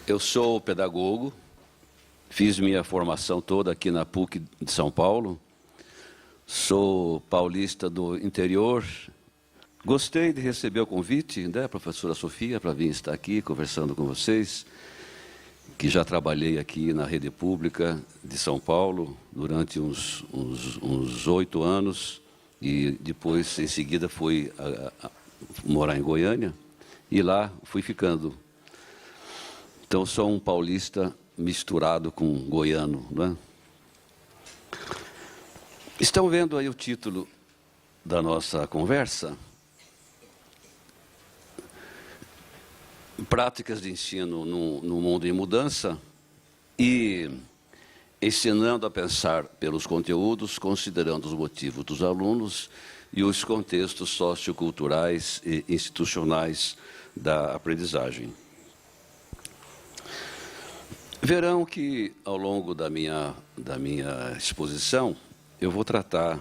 Eu sou pedagogo, fiz minha formação toda aqui na PUC de São Paulo, sou paulista do interior. Gostei de receber o convite, né, professora Sofia, para vir estar aqui conversando com vocês, que já trabalhei aqui na rede pública de São Paulo durante uns 8 anos e depois, em seguida, fui morar em Goiânia e lá fui ficando. Então, sou um paulista misturado com goiano, não é? Estão vendo aí o título da nossa conversa? Práticas de ensino no mundo em mudança e ensinando a pensar pelos conteúdos, considerando os motivos dos alunos e os contextos socioculturais e institucionais da aprendizagem. Verão que, ao longo da minha exposição, eu vou tratar,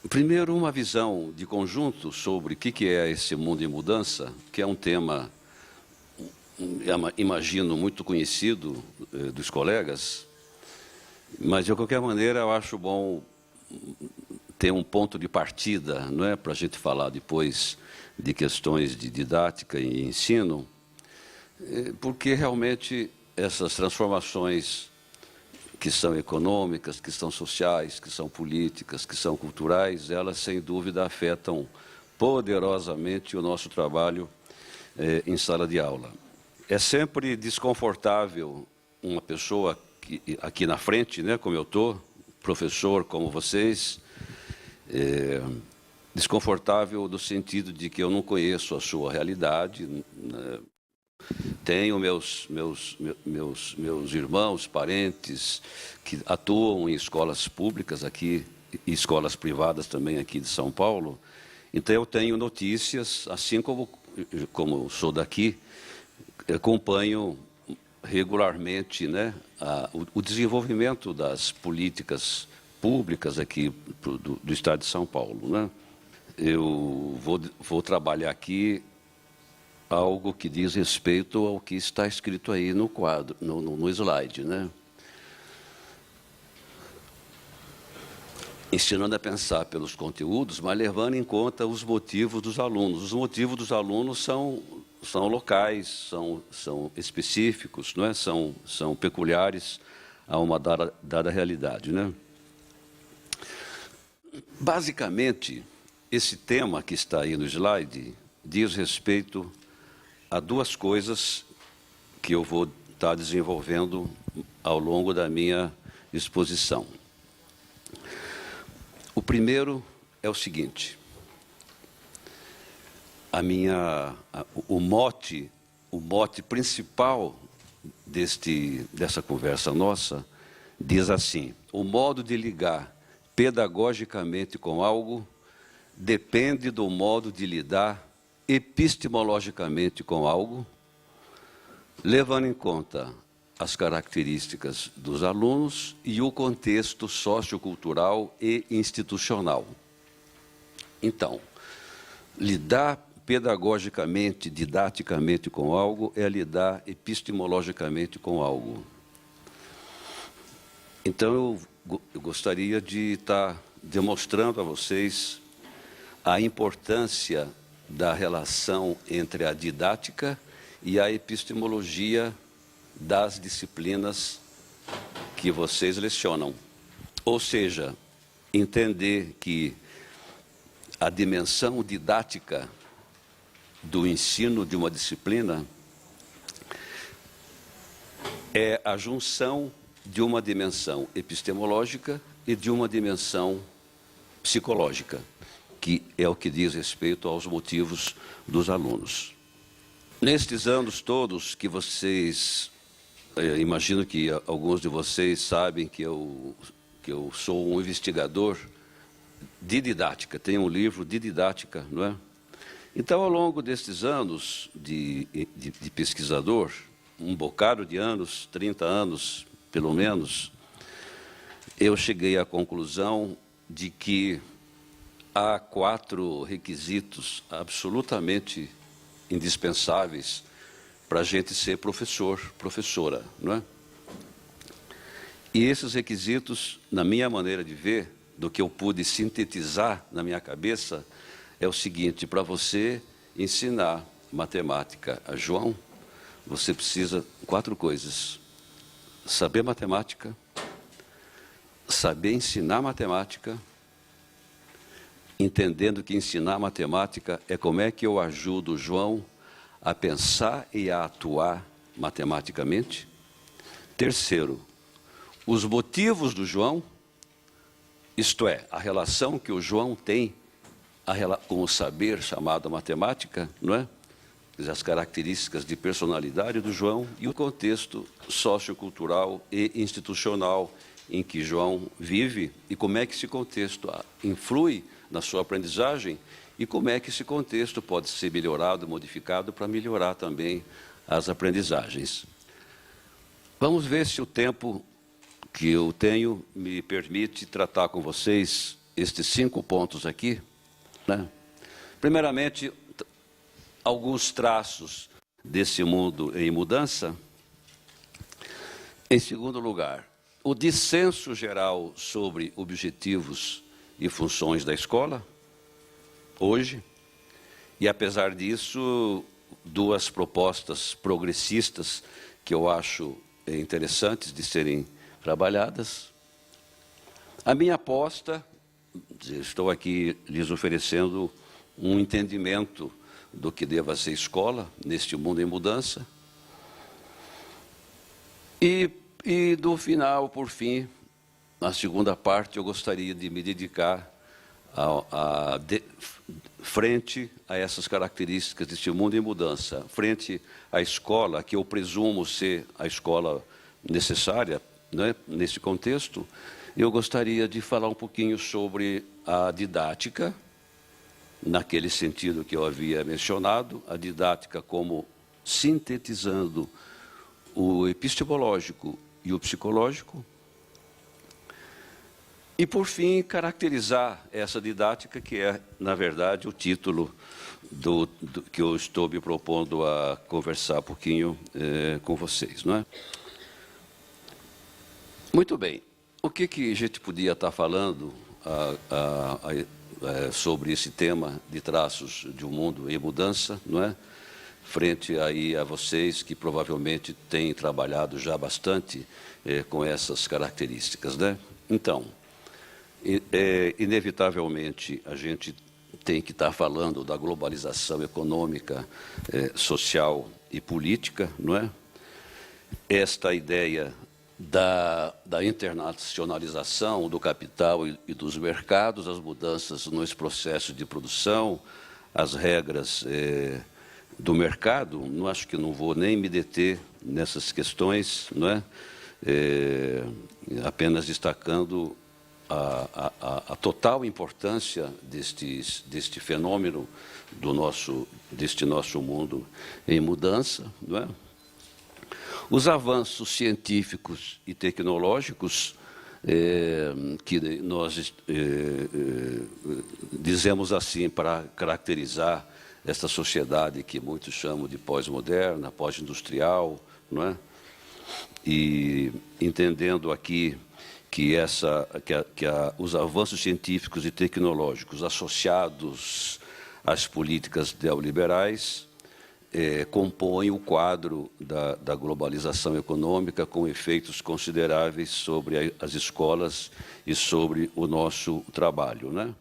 primeiro, uma visão de conjunto sobre o que é esse mundo em mudança, que é um tema, imagino, muito conhecido dos colegas, mas, de qualquer maneira, eu acho bom ter um ponto de partida, não é, para a gente falar depois de questões de didática e ensino, porque realmente essas transformações que são econômicas, que são sociais, que são políticas, que são culturais, elas, sem dúvida, afetam poderosamente o nosso trabalho em sala de aula. É sempre desconfortável uma pessoa aqui na frente, né, como eu estou, professor como vocês, desconfortável no sentido de que eu não conheço a sua realidade, né? Tenho meus irmãos, parentes, que atuam em escolas públicas aqui, e escolas privadas também aqui de São Paulo. Então, eu tenho notícias, assim como sou daqui, acompanho regularmente, né, o desenvolvimento das políticas públicas aqui do Estado de São Paulo, né? Eu vou trabalhar aqui algo que diz respeito ao que está escrito aí no quadro, no slide, né? Ensinando a pensar pelos conteúdos, mas levando em conta os motivos dos alunos. Os motivos dos alunos são locais, são específicos, não é? São peculiares a uma dada realidade, né? Basicamente, esse tema que está aí no slide diz respeito a duas coisas que eu vou estar desenvolvendo ao longo da minha exposição. O primeiro é o seguinte: o mote principal dessa conversa nossa diz assim: o modo de ligar pedagogicamente com algo depende do modo de lidar epistemologicamente com algo, levando em conta as características dos alunos e o contexto sociocultural e institucional. Então, lidar pedagogicamente, didaticamente com algo é lidar epistemologicamente com algo. Então, eu gostaria de estar demonstrando a vocês a importância da relação entre a didática e a epistemologia das disciplinas que vocês lecionam. Ou seja, entender que a dimensão didática do ensino de uma disciplina é a junção de uma dimensão epistemológica e de uma dimensão psicológica, que é o que diz respeito aos motivos dos alunos. Nestes anos todos que vocês, imagino que alguns de vocês sabem que eu sou um investigador de didática, tenho um livro de didática, não é? Então, ao longo destes anos de pesquisador, um bocado de anos, 30 anos pelo menos, eu cheguei à conclusão de que há 4 requisitos absolutamente indispensáveis para a gente ser professor, professora, não é? E esses requisitos, na minha maneira de ver, do que eu pude sintetizar na minha cabeça, é o seguinte: para você ensinar matemática a João, você precisa 4 coisas: saber matemática, saber ensinar matemática, entendendo que ensinar matemática é como é que eu ajudo o João a pensar e a atuar matematicamente. Terceiro, os motivos do João, isto é, a relação que o João tem com o saber chamado matemática, não é? As características de personalidade do João e o contexto sociocultural e institucional em que João vive e como é que esse contexto influi na sua aprendizagem e como é que esse contexto pode ser melhorado, modificado para melhorar também as aprendizagens. Vamos ver se o tempo que eu tenho me permite tratar com vocês estes 5 pontos aqui, né? Primeiramente, alguns traços desse mundo em mudança. Em segundo lugar, o dissenso geral sobre objetivos e funções da escola, hoje. E, apesar disso, 2 propostas progressistas que eu acho interessantes de serem trabalhadas. A minha aposta, estou aqui lhes oferecendo um entendimento do que deva ser escola neste mundo em mudança. E do final, por fim, na segunda parte, eu gostaria de me dedicar frente a essas características deste mundo em mudança, frente à escola, que eu presumo ser a escola necessária, né, nesse contexto. Eu gostaria de falar um pouquinho sobre a didática, naquele sentido que eu havia mencionado, a didática como sintetizando o epistemológico e o psicológico. E, por fim, caracterizar essa didática, que é, na verdade, o título que eu estou me propondo a conversar um pouquinho com vocês, não é? Muito bem. O que a gente podia estar falando sobre esse tema de traços de um mundo em mudança, não é? Frente aí a vocês que provavelmente têm trabalhado já bastante com essas características, né? Então, inevitavelmente, a gente tem que estar falando da globalização econômica, social e política, não é? Esta ideia da internacionalização do capital e dos mercados, as mudanças nos processos de produção, as regras do mercado. Não acho que não vou nem me deter nessas questões, não é? Apenas destacando a total importância deste fenômeno deste nosso mundo em mudança, não é? Os avanços científicos e tecnológicos que nós dizemos assim para caracterizar esta sociedade que muitos chamam de pós-moderna, pós-industrial, não é? E entendendo aqui que os avanços científicos e tecnológicos associados às políticas neoliberais compõem o quadro da globalização econômica com efeitos consideráveis sobre as escolas e sobre o nosso trabalho, né?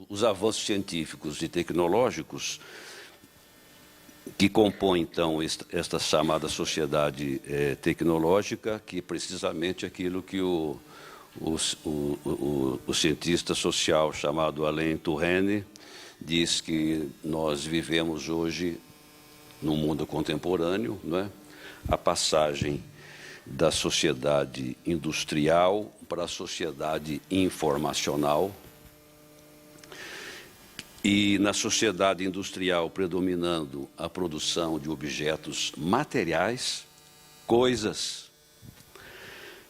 Os avanços científicos e tecnológicos que compõem, então, esta chamada sociedade tecnológica, que precisamente aquilo que o cientista social chamado Alain Touraine diz que nós vivemos hoje no mundo contemporâneo, não é? A passagem da sociedade industrial para a sociedade informacional. E na sociedade industrial predominando a produção de objetos materiais, coisas.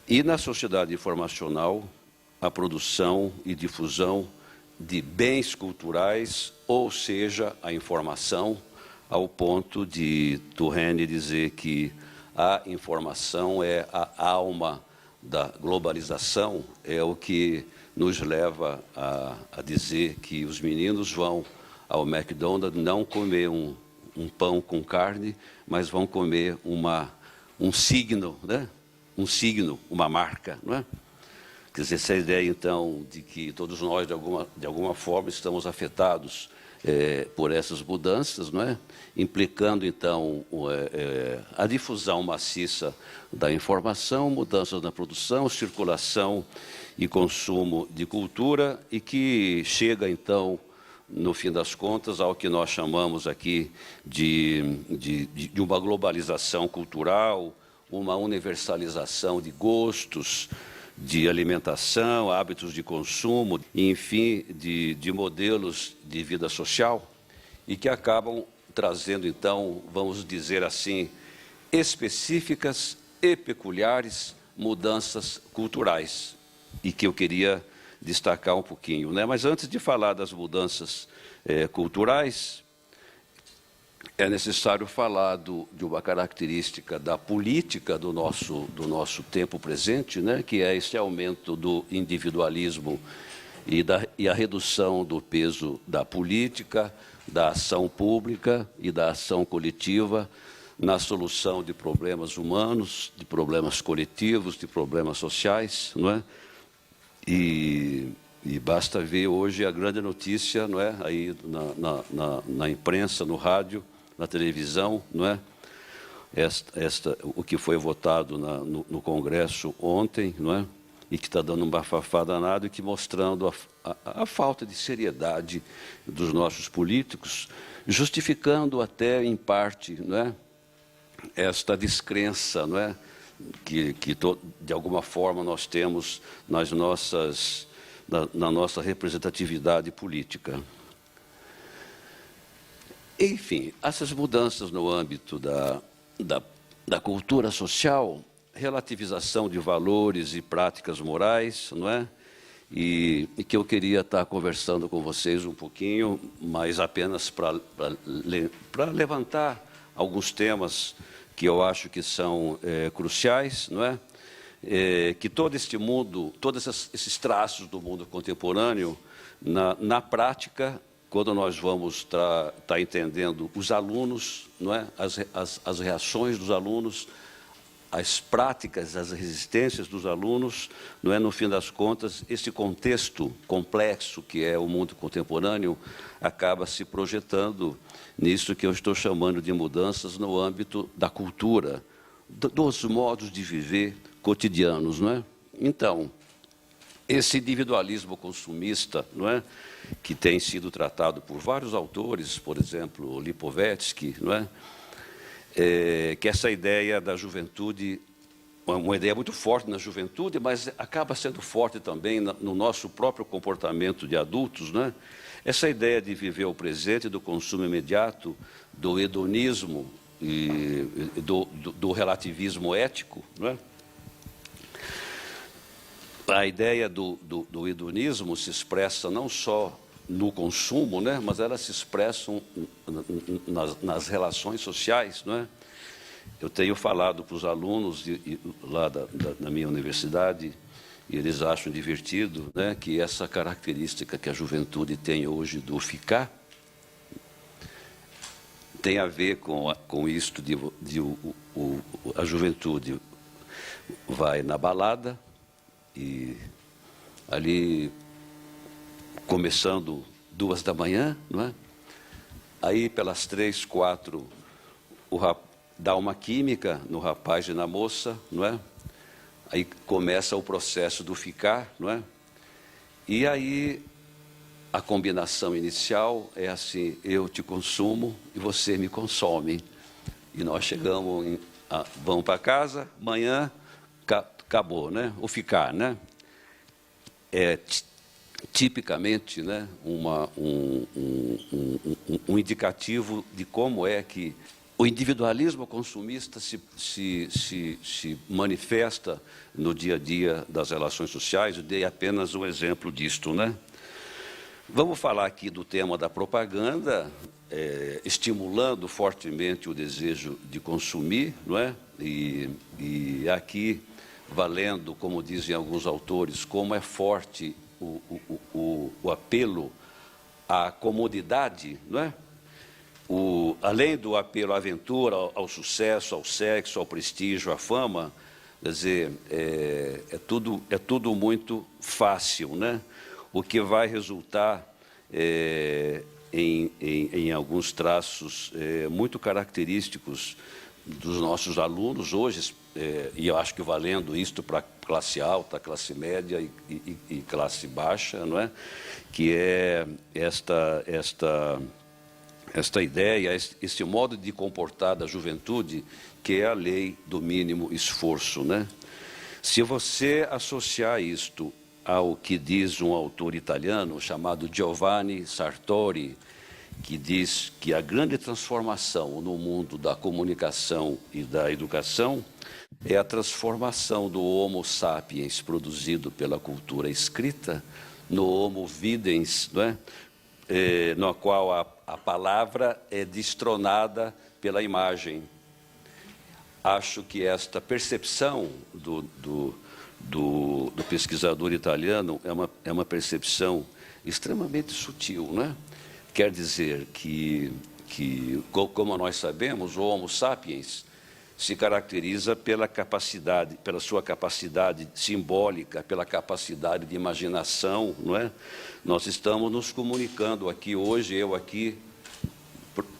E na sociedade informacional, a produção e difusão de bens culturais, ou seja, a informação, ao ponto de Turenne dizer que a informação é a alma da globalização, é o que nos leva a dizer que os meninos vão ao McDonald's não comer um pão com carne, mas vão comer um signo, né? Um signo, uma marca, não é? Quer dizer, essa ideia, então, de que todos nós, de alguma forma, estamos afetados por essas mudanças, não é? Implicando, então, a difusão maciça da informação, mudanças na produção, circulação e consumo de cultura, e que chega, então, no fim das contas, ao que nós chamamos aqui de uma globalização cultural, uma universalização de gostos, de alimentação, hábitos de consumo, enfim, de modelos de vida social, e que acabam trazendo, então, vamos dizer assim, específicas e peculiares mudanças culturais, e que eu queria destacar um pouquinho, né? Mas antes de falar das mudanças culturais, é necessário falar de uma característica da política do nosso tempo presente, né? Que é esse aumento do individualismo e a redução do peso da política, da ação pública e da ação coletiva na solução de problemas humanos, de problemas coletivos, de problemas sociais, não é? E basta ver hoje a grande notícia, não é? Aí na imprensa, no rádio, na televisão, não é? O que foi votado no Congresso ontem, não é? E que está dando um bafafá danado e que mostrando a falta de seriedade dos nossos políticos, justificando até, em parte, não é? Esta descrença, não é? Que de alguma forma nós temos na nossa representatividade política. Enfim, essas mudanças no âmbito da cultura social, relativização de valores e práticas morais, não é? E que eu queria estar conversando com vocês um pouquinho, mas apenas para levantar alguns temas que eu acho que são cruciais, não é? Que todo este mundo, todos esses traços do mundo contemporâneo, na prática, quando nós vamos estar entendendo os alunos, não é? As reações dos alunos, as práticas, as resistências dos alunos, não é? No fim das contas, esse contexto complexo que é o mundo contemporâneo acaba se projetando nisso que eu estou chamando de mudanças no âmbito da cultura, dos modos de viver cotidianos, não é? Então, esse individualismo consumista, não é? Que tem sido tratado por vários autores, por exemplo, Lipovetsky, não é? Que essa ideia da juventude, uma ideia muito forte na juventude, mas acaba sendo forte também no nosso próprio comportamento de adultos, não é? Essa ideia de viver o presente, do consumo imediato, do hedonismo e do relativismo ético, não é? A ideia do hedonismo se expressa não só no consumo, né, mas elas se expressam nas relações sociais, não é? Eu tenho falado para os alunos lá da minha universidade, e eles acham divertido, né, que essa característica que a juventude tem hoje do ficar tem a ver com isto a juventude vai na balada e ali começando 2 da manhã, não é? Aí pelas 3, 4 dá uma química no rapaz e na moça, não é? Aí começa o processo do ficar, não é? E aí a combinação inicial é assim: eu te consumo e você me consome. E nós chegamos, vamos para casa, amanhã acabou, né? O ficar, né? É tipicamente, né, um indicativo de como é que o individualismo consumista se manifesta no dia a dia das relações sociais. Eu dei apenas um exemplo disto, né? Vamos falar aqui do tema da propaganda. estimulando fortemente o desejo de consumir, não é? E aqui, valendo, como dizem alguns autores, como é forte o apelo à comodidade, não é? Além do apelo à aventura, ao sucesso, ao sexo, ao prestígio, à fama, quer dizer, é tudo muito fácil, né? O que vai resultar em alguns traços muito característicos dos nossos alunos hoje, e eu acho que valendo isto para classe alta, classe média e classe baixa, não é? Que é esta ideia, esse modo de comportar da juventude, que é a lei do mínimo esforço, né? Se você associar isto ao que diz um autor italiano chamado Giovanni Sartori, que diz que a grande transformação no mundo da comunicação e da educação é a transformação do Homo sapiens produzido pela cultura escrita no Homo videns, não é? No qual a palavra é destronada pela imagem. Acho que esta percepção do pesquisador italiano é uma percepção extremamente sutil, né? Quer dizer que, como nós sabemos, o Homo sapiens se caracteriza pela sua capacidade simbólica, pela capacidade de imaginação, não é? Nós estamos nos comunicando aqui hoje, eu aqui,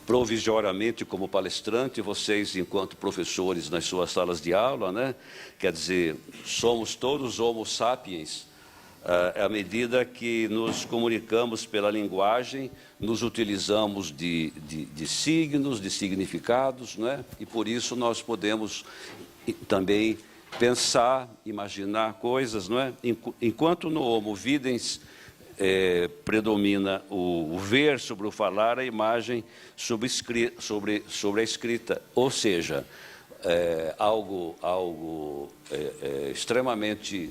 provisoriamente como palestrante, vocês enquanto professores nas suas salas de aula, né? Quer dizer, somos todos Homo sapiens, à medida que nos comunicamos pela linguagem, nos utilizamos de signos, de significados, não é? E por isso nós podemos também pensar, imaginar coisas, não é? Enquanto no Homo videns predomina o ver sobre o falar, a imagem sobre a escrita, ou seja, algo extremamente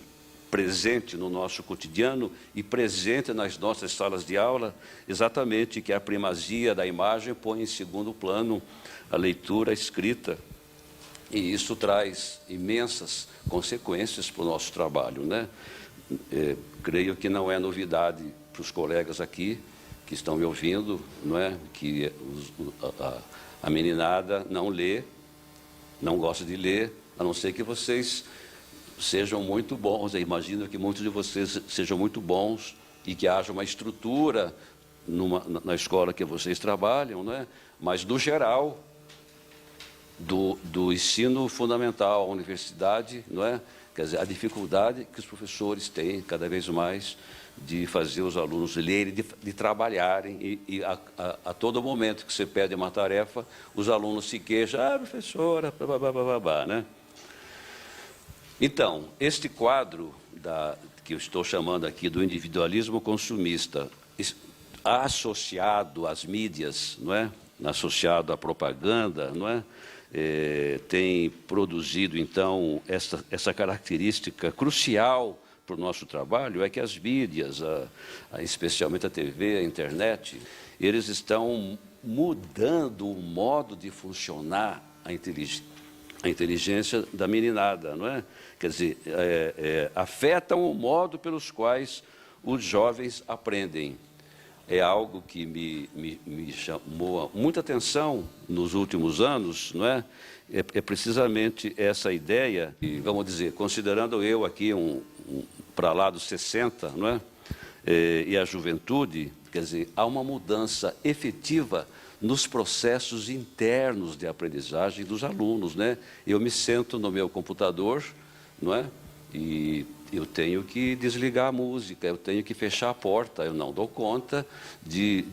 presente no nosso cotidiano e presente nas nossas salas de aula, exatamente que a primazia da imagem põe em segundo plano a leitura, a escrita, e isso traz imensas consequências para o nosso trabalho, né? Creio que não é novidade para os colegas aqui que estão me ouvindo, não é? Que a meninada não lê, não gosta de ler, a não ser que vocês sejam muito bons. Eu imagino que muitos de vocês sejam muito bons e que haja uma estrutura na escola que vocês trabalham, não é? Mas, no geral, do ensino fundamental à universidade, não é? Quer dizer, a dificuldade que os professores têm cada vez mais de fazer os alunos lerem, de trabalharem, e a todo momento que você pede uma tarefa, os alunos se queixam, professora, blá, né? Então, este quadro que eu estou chamando aqui do individualismo consumista, associado às mídias, não é? Associado à propaganda, não é? Tem produzido, então, essa característica crucial para o nosso trabalho, é que as mídias, especialmente a TV, a internet, eles estão mudando o modo de funcionar a inteligência da meninada, não é? Quer dizer, afetam o modo pelos quais os jovens aprendem. É algo que me chamou muita atenção nos últimos anos, não é? É precisamente essa ideia, e, vamos dizer, considerando eu aqui para lá dos 60, não é? E a juventude, quer dizer, há uma mudança efetiva nos processos internos de aprendizagem dos alunos, né? Eu me sento no meu computador, não é? E eu tenho que desligar a música, eu tenho que fechar a porta, eu não dou conta de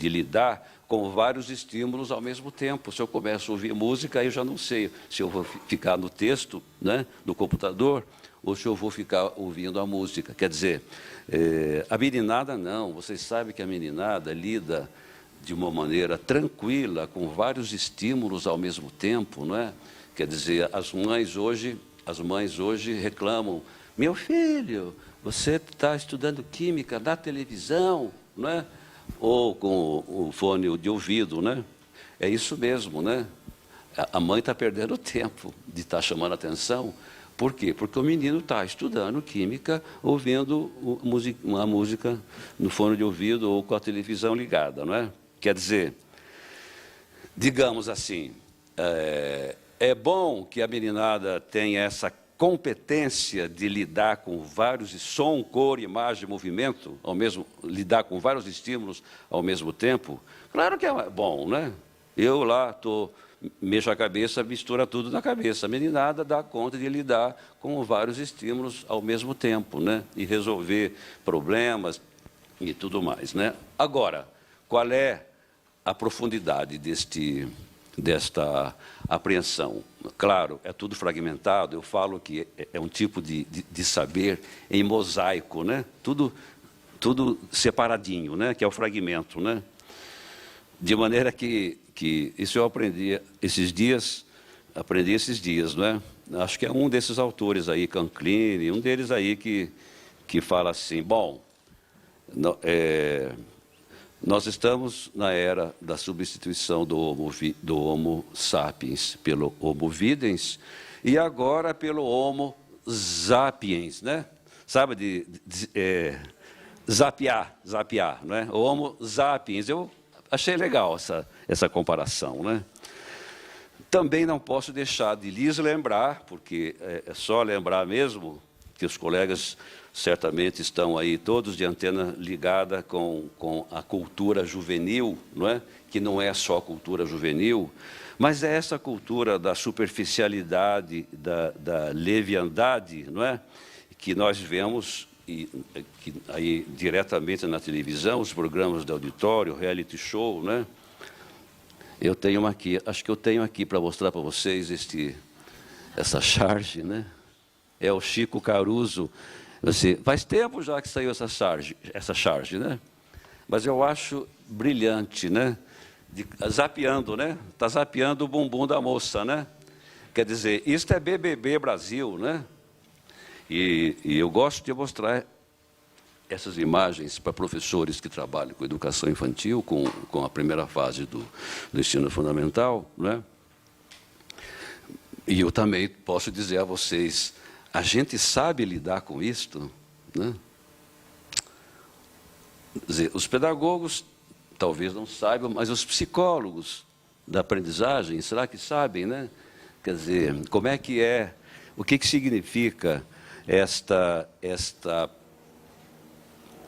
lidar com vários estímulos ao mesmo tempo. Se eu começo a ouvir música, eu já não sei se eu vou ficar no texto, né, do computador, ou se eu vou ficar ouvindo a música. Quer dizer, a meninada não, vocês sabem que a meninada lida de uma maneira tranquila, com vários estímulos ao mesmo tempo, não é? Quer dizer, as mães hoje reclamam, meu filho, você está estudando química na televisão, não é? ou com o fone de ouvido, né? É isso mesmo, né? A mãe está perdendo tempo de estar chamando a atenção. Por quê? Porque o menino está estudando química, ouvindo uma música no fone de ouvido ou com a televisão ligada, não é? Quer dizer, digamos assim, é bom que a meninada tenha essa competência de lidar com vários som, cor, imagem, movimento, lidar com vários estímulos ao mesmo tempo. Claro que é bom, né? Eu lá mexo a cabeça, mistura tudo na cabeça. A meninada dá conta de lidar com vários estímulos ao mesmo tempo, né? E resolver problemas e tudo mais, né? Agora, qual é a profundidade desta apreensão? Claro, é tudo fragmentado. Eu falo que é um tipo de saber em mosaico, né? Tudo separadinho, né? Que é o fragmento, né? De maneira que isso eu aprendi esses dias, não é? Acho que é um desses autores aí, Canclini, um deles aí que fala assim, bom, nós estamos na era da substituição do Homo sapiens pelo Homo videns e agora pelo Homo sapiens, né? Sabe zapear, não é? O Homo sapiens. Eu achei legal essa comparação, né? Também não posso deixar de lhes lembrar, porque é só lembrar mesmo, que os colegas certamente estão aí todos de antena ligada com a cultura juvenil, não é? Que não é só cultura juvenil, mas é essa cultura da superficialidade, da leviandade, não é? Que nós vemos aí diretamente na televisão, os programas de auditório, reality show, né? Eu tenho aqui, acho que eu tenho aqui para mostrar para vocês essa charge, né? É o Chico Caruso. Faz tempo já que saiu essa charge, né? Mas eu acho brilhante, né? Zapeando, né? Está zapeando o bumbum da moça, né? Quer dizer, isto é BBB Brasil, né? E eu gosto de mostrar essas imagens para professores que trabalham com educação infantil, com a primeira fase do ensino fundamental, né? E eu também posso dizer a vocês, a gente sabe lidar com isto, né? Quer dizer, os pedagogos talvez não saibam, mas os psicólogos da aprendizagem, será que sabem, né? Quer dizer, como é que é, o que significa esta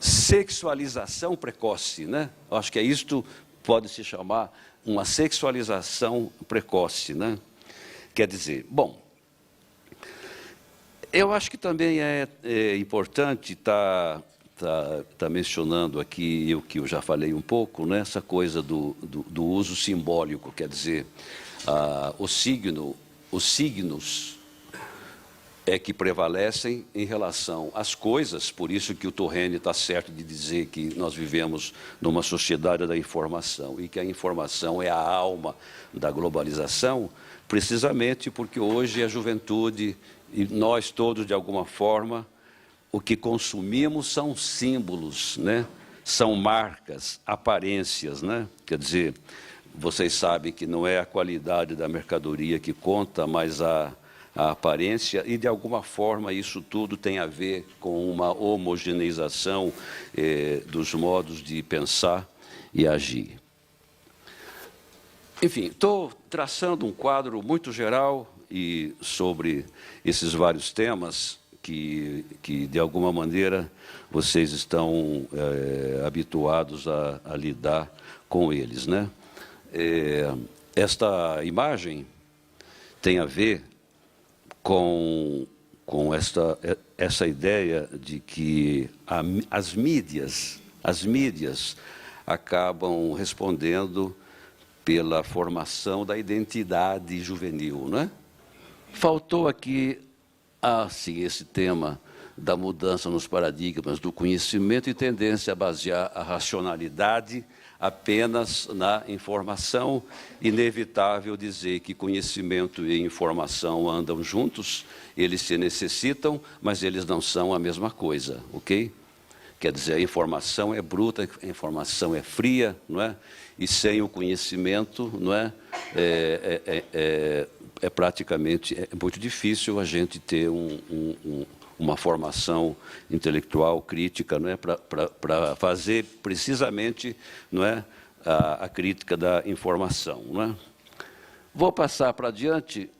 sexualização precoce, né? Eu acho que isto pode se chamar uma sexualização precoce, né? Quer dizer, bom, eu acho que também é importante estar mencionando aqui o que eu já falei um pouco, né? Essa coisa do uso simbólico, quer dizer, os signos que prevalecem em relação às coisas, por isso que o Torrene está certo de dizer que nós vivemos numa sociedade da informação e que a informação é a alma da globalização, precisamente porque hoje a juventude e nós todos, de alguma forma, o que consumimos são símbolos, né? São marcas, aparências, né? Quer dizer, vocês sabem que não é a qualidade da mercadoria que conta, mas a aparência, e de alguma forma isso tudo tem a ver com uma homogeneização dos modos de pensar e agir. Enfim, estou traçando um quadro muito geral e sobre esses vários temas que de alguma maneira vocês estão habituados a lidar com eles, né? Esta imagem tem a ver com essa ideia de que as mídias acabam respondendo pela formação da identidade juvenil, não é? Faltou aqui, sim, esse tema da mudança nos paradigmas do conhecimento e tendência a basear a racionalidade apenas na informação. Inevitável dizer que conhecimento e informação andam juntos, eles se necessitam, mas eles não são a mesma coisa, ok? Quer dizer, a informação é bruta, a informação é fria, não é? E sem o conhecimento, não é? Praticamente muito difícil a gente ter uma formação intelectual crítica, não é? Para fazer precisamente, não é? A crítica da informação, não é? Vou passar para adiante.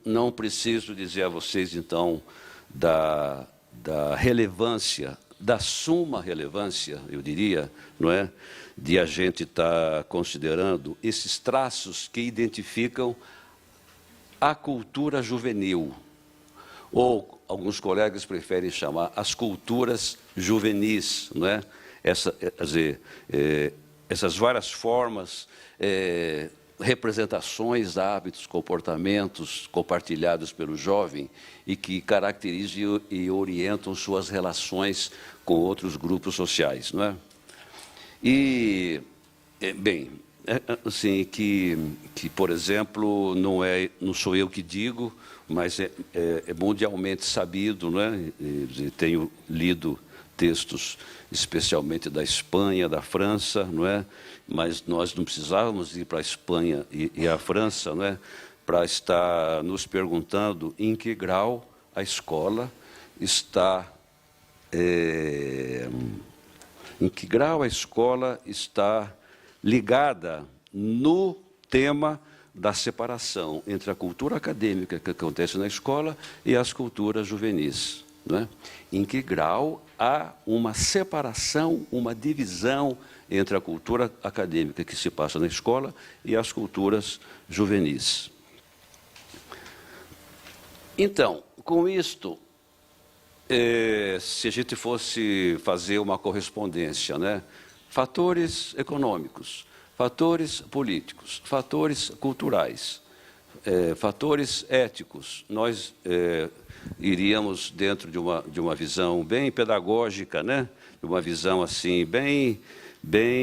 Não preciso dizer a vocês, então, da relevância, da suma relevância, eu diria, não é, de a gente estar considerando esses traços que identificam a cultura juvenil, ou alguns colegas preferem chamar as culturas juvenis, não é? Essas várias formas, representações, hábitos, comportamentos compartilhados pelo jovem e que caracterizam e orientam suas relações com outros grupos sociais, não é? E, bem, assim, que, por exemplo, não sou eu que digo, mas é mundialmente sabido, não é? Tenho lido textos, especialmente da Espanha, da França, não é? Mas nós não precisávamos ir para a Espanha e a França, não é? Para estar nos perguntando em que grau a escola está, em que grau a escola está ligada no tema da separação entre a cultura acadêmica que acontece na escola e as culturas juvenis, não é? Em que grau há uma separação, uma divisão entre a cultura acadêmica que se passa na escola e as culturas juvenis. Então, com isto, se a gente fosse fazer uma correspondência, né? Fatores econômicos, fatores políticos, fatores culturais, fatores éticos, nós iríamos dentro de uma visão bem pedagógica, né? De uma visão assim bem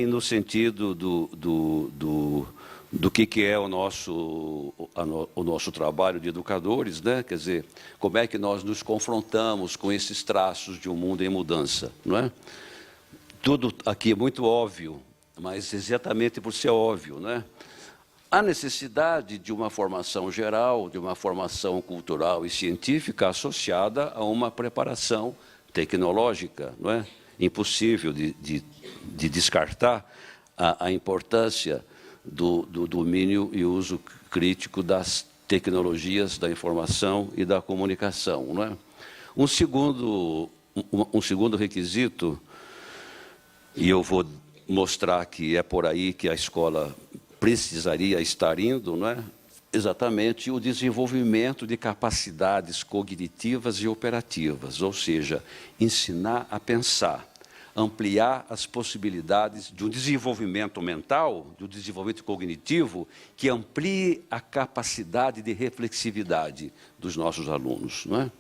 no sentido do que é o nosso trabalho de educadores, né? Quer dizer, como é que nós nos confrontamos com esses traços de um mundo em mudança, não é? Tudo aqui é muito óbvio, mas exatamente por ser óbvio, né? Há necessidade de uma formação geral, de uma formação cultural e científica associada a uma preparação tecnológica, não é? Impossível de descartar a importância do domínio e uso crítico das tecnologias da informação e da comunicação, não é? Um segundo requisito, e eu vou mostrar que é por aí que a escola precisaria estar indo, não é? Exatamente o desenvolvimento de capacidades cognitivas e operativas, ou seja, ensinar a pensar, ampliar as possibilidades de um desenvolvimento mental, de um desenvolvimento cognitivo, que amplie a capacidade de reflexividade dos nossos alunos, não é?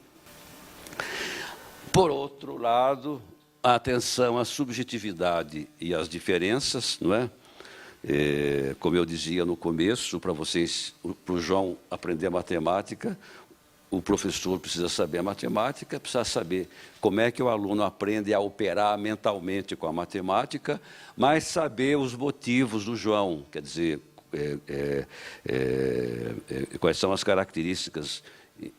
Por outro lado, a atenção à subjetividade e às diferenças, não é? Como eu dizia no começo, para o João aprender matemática, o professor precisa saber a matemática, precisa saber como é que o aluno aprende a operar mentalmente com a matemática, mas saber os motivos do João, quer dizer, quais são as características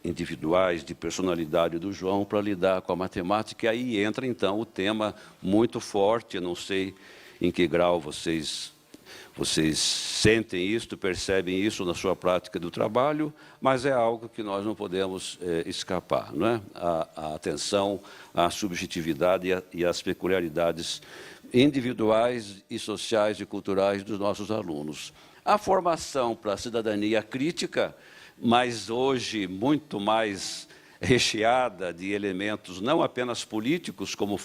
individuais de personalidade do João para lidar com a matemática. E aí entra, então, o tema muito forte, eu não sei em que grau vocês sentem isso, percebem isso na sua prática do trabalho, mas é algo que nós não podemos escapar, não é? A atenção à subjetividade e às peculiaridades individuais e sociais e culturais dos nossos alunos. A formação para a cidadania crítica, mas hoje muito mais recheada de elementos não apenas políticos, como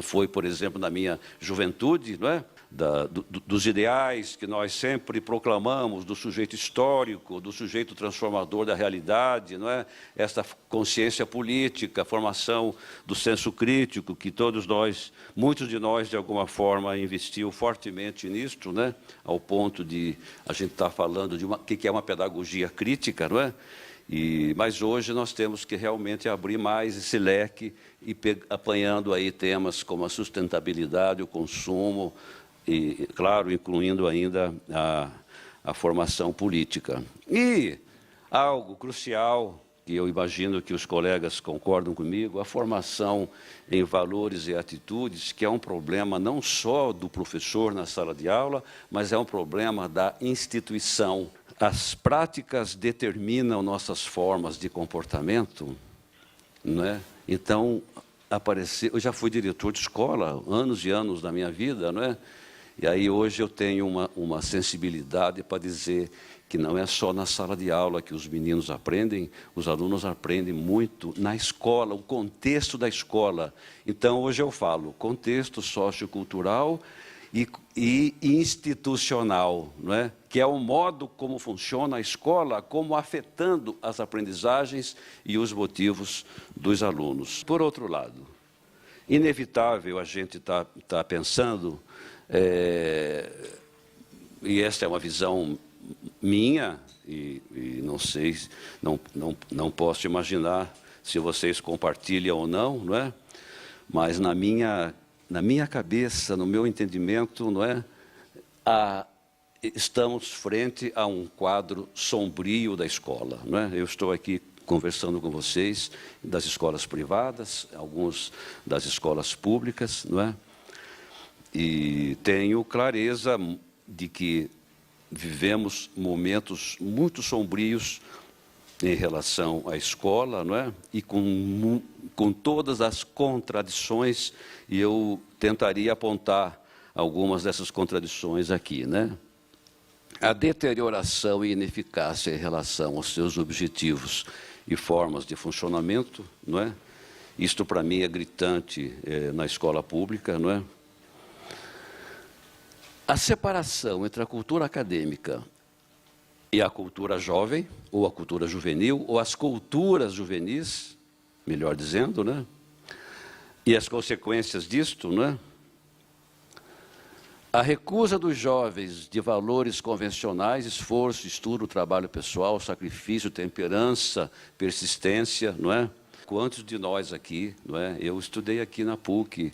foi, por exemplo, na minha juventude, não é? dos ideais que nós sempre proclamamos, do sujeito histórico, do sujeito transformador da realidade, não é? Esta consciência política, a formação do senso crítico, que todos nós, muitos de nós, de alguma forma, investiu fortemente nisto, né? Ao ponto de a gente estar falando de o que é uma pedagogia crítica, não é? Mas hoje nós temos que realmente abrir mais esse leque e apanhando aí temas como a sustentabilidade, o consumo, e, claro, incluindo ainda a formação política. E algo crucial, que eu imagino que os colegas concordam comigo, a formação em valores e atitudes, que é um problema não só do professor na sala de aula, mas é um problema da instituição. As práticas determinam nossas formas de comportamento, não é? Então, eu já fui diretor de escola, anos e anos da minha vida, não é? E aí hoje eu tenho uma sensibilidade para dizer que não é só na sala de aula que os meninos aprendem, os alunos aprendem muito na escola, o contexto da escola. Então, hoje eu falo contexto sociocultural e institucional, não é? Que é o modo como funciona a escola, como afetando as aprendizagens e os motivos dos alunos. Por outro lado, inevitável a gente tá pensando, e esta é uma visão minha, e não sei, não posso imaginar se vocês compartilham ou não, não é? Mas na minha cabeça, no meu entendimento, não é? Estamos frente a um quadro sombrio da escola, não é? Eu estou aqui conversando com vocês das escolas privadas, alguns das escolas públicas, não é? E tenho clareza de que vivemos momentos muito sombrios em relação à escola, não é? E com todas as contradições, e eu tentaria apontar algumas dessas contradições aqui, né? A deterioração e ineficácia em relação aos seus objetivos e formas de funcionamento, não é? Isto, para mim, é gritante na escola pública, não é? A separação entre a cultura acadêmica e a cultura jovem, ou a cultura juvenil, ou as culturas juvenis, melhor dizendo, né? E as consequências disto, né? A recusa dos jovens de valores convencionais, esforço, estudo, trabalho pessoal, sacrifício, temperança, persistência, não é? Quantos de nós aqui, não é? Eu estudei aqui na PUC,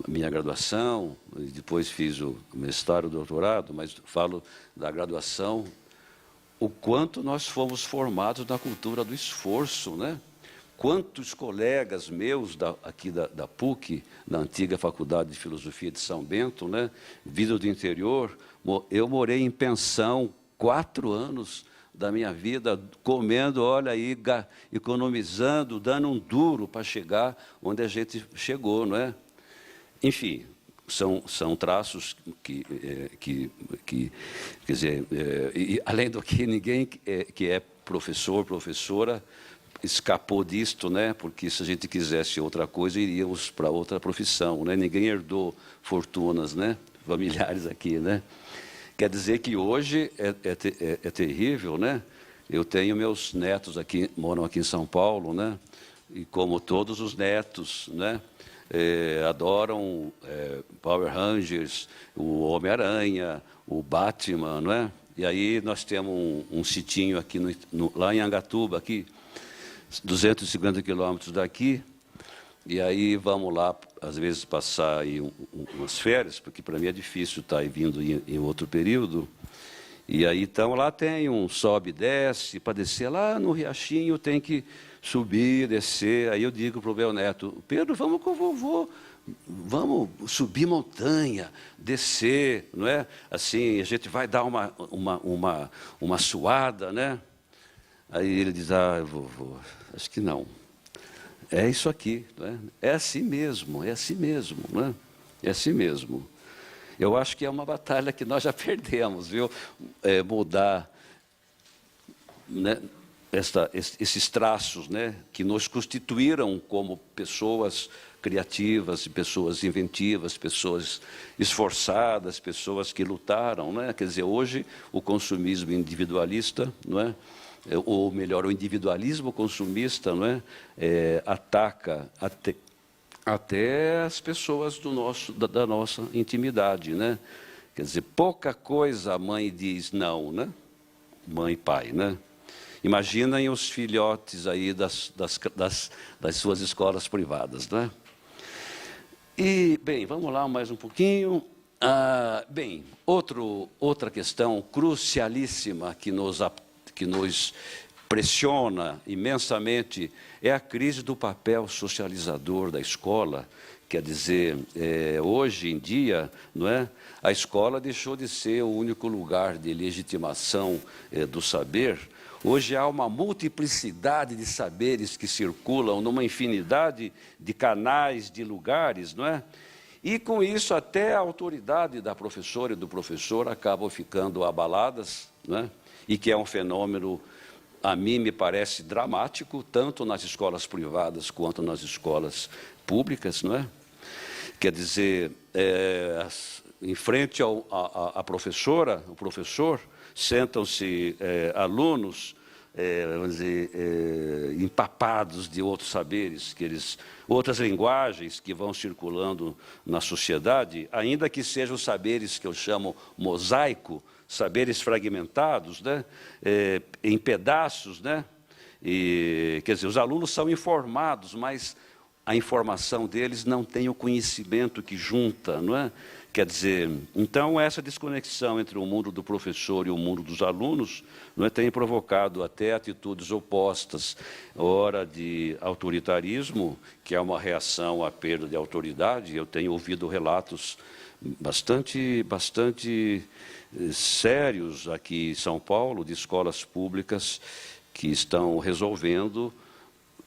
minha graduação, depois fiz o mestrado, o doutorado, mas falo da graduação, o quanto nós fomos formados na cultura do esforço, né? Quantos colegas meus aqui da PUC, na antiga Faculdade de Filosofia de São Bento, né, vindo do interior, eu morei em pensão 4 anos da minha vida, comendo, olha aí, economizando, dando um duro para chegar onde a gente chegou, não é? Enfim, são traços quer dizer, e além do que ninguém que é professor, professora, escapou disto, né? Porque se a gente quisesse outra coisa, iríamos para outra profissão, né? Ninguém herdou fortunas, né? Familiares aqui, né? Quer dizer que hoje é terrível, né? Eu tenho meus netos aqui, moram aqui em São Paulo, né? E como todos os netos, né? Adoram Power Rangers, o Homem-Aranha, o Batman, não é? E aí nós temos um sitinho aqui lá em Angatuba, aqui, 250 quilômetros daqui, e aí vamos lá, às vezes, passar aí umas férias, porque para mim é difícil estar vindo em outro período. E aí, então, lá tem um sobe e desce, para descer lá no Riachinho tem que subir, descer. Aí eu digo para o meu neto, Pedro, vamos com o vovô, vamos subir montanha, descer, não é? Assim, a gente vai dar uma suada, né? Aí ele diz, vovô, acho que não. É isso aqui, não é? É assim mesmo, não é? É assim mesmo. Eu acho que é uma batalha que nós já perdemos, viu? Mudar, né? esses traços, né, que nos constituíram como pessoas criativas, pessoas inventivas, pessoas esforçadas, pessoas que lutaram, né? Quer dizer, hoje o consumismo individualista, não é? Ou melhor, o individualismo consumista, não é? Ataca até as pessoas da nossa intimidade, né? Quer dizer, pouca coisa a mãe diz não, né? Mãe e pai, né? Imaginem os filhotes aí das suas escolas privadas, né? E, bem, vamos lá mais um pouquinho. Bem, outra questão crucialíssima que nos pressiona imensamente é a crise do papel socializador da escola. Quer dizer, hoje em dia, não é, a escola deixou de ser o único lugar de legitimação do saber. Hoje há uma multiplicidade de saberes que circulam numa infinidade de canais, de lugares, não é? E, com isso, até a autoridade da professora e do professor acabam ficando abaladas, não é? E que é um fenômeno, a mim me parece dramático, tanto nas escolas privadas quanto nas escolas públicas, não é? Quer dizer, em frente à professora, o professor, sentam-se alunos, vamos dizer, empapados de outros saberes, outras linguagens que vão circulando na sociedade, ainda que sejam saberes que eu chamo mosaico, saberes fragmentados, né, em pedaços, né? E, quer dizer, os alunos são informados, mas a informação deles não tem o conhecimento que junta, não é? Quer dizer, então essa desconexão entre o mundo do professor e o mundo dos alunos, não é, tem provocado até atitudes opostas, ora de autoritarismo, que é uma reação à perda de autoridade. Eu tenho ouvido relatos bastante sérios aqui em São Paulo, de escolas públicas que estão resolvendo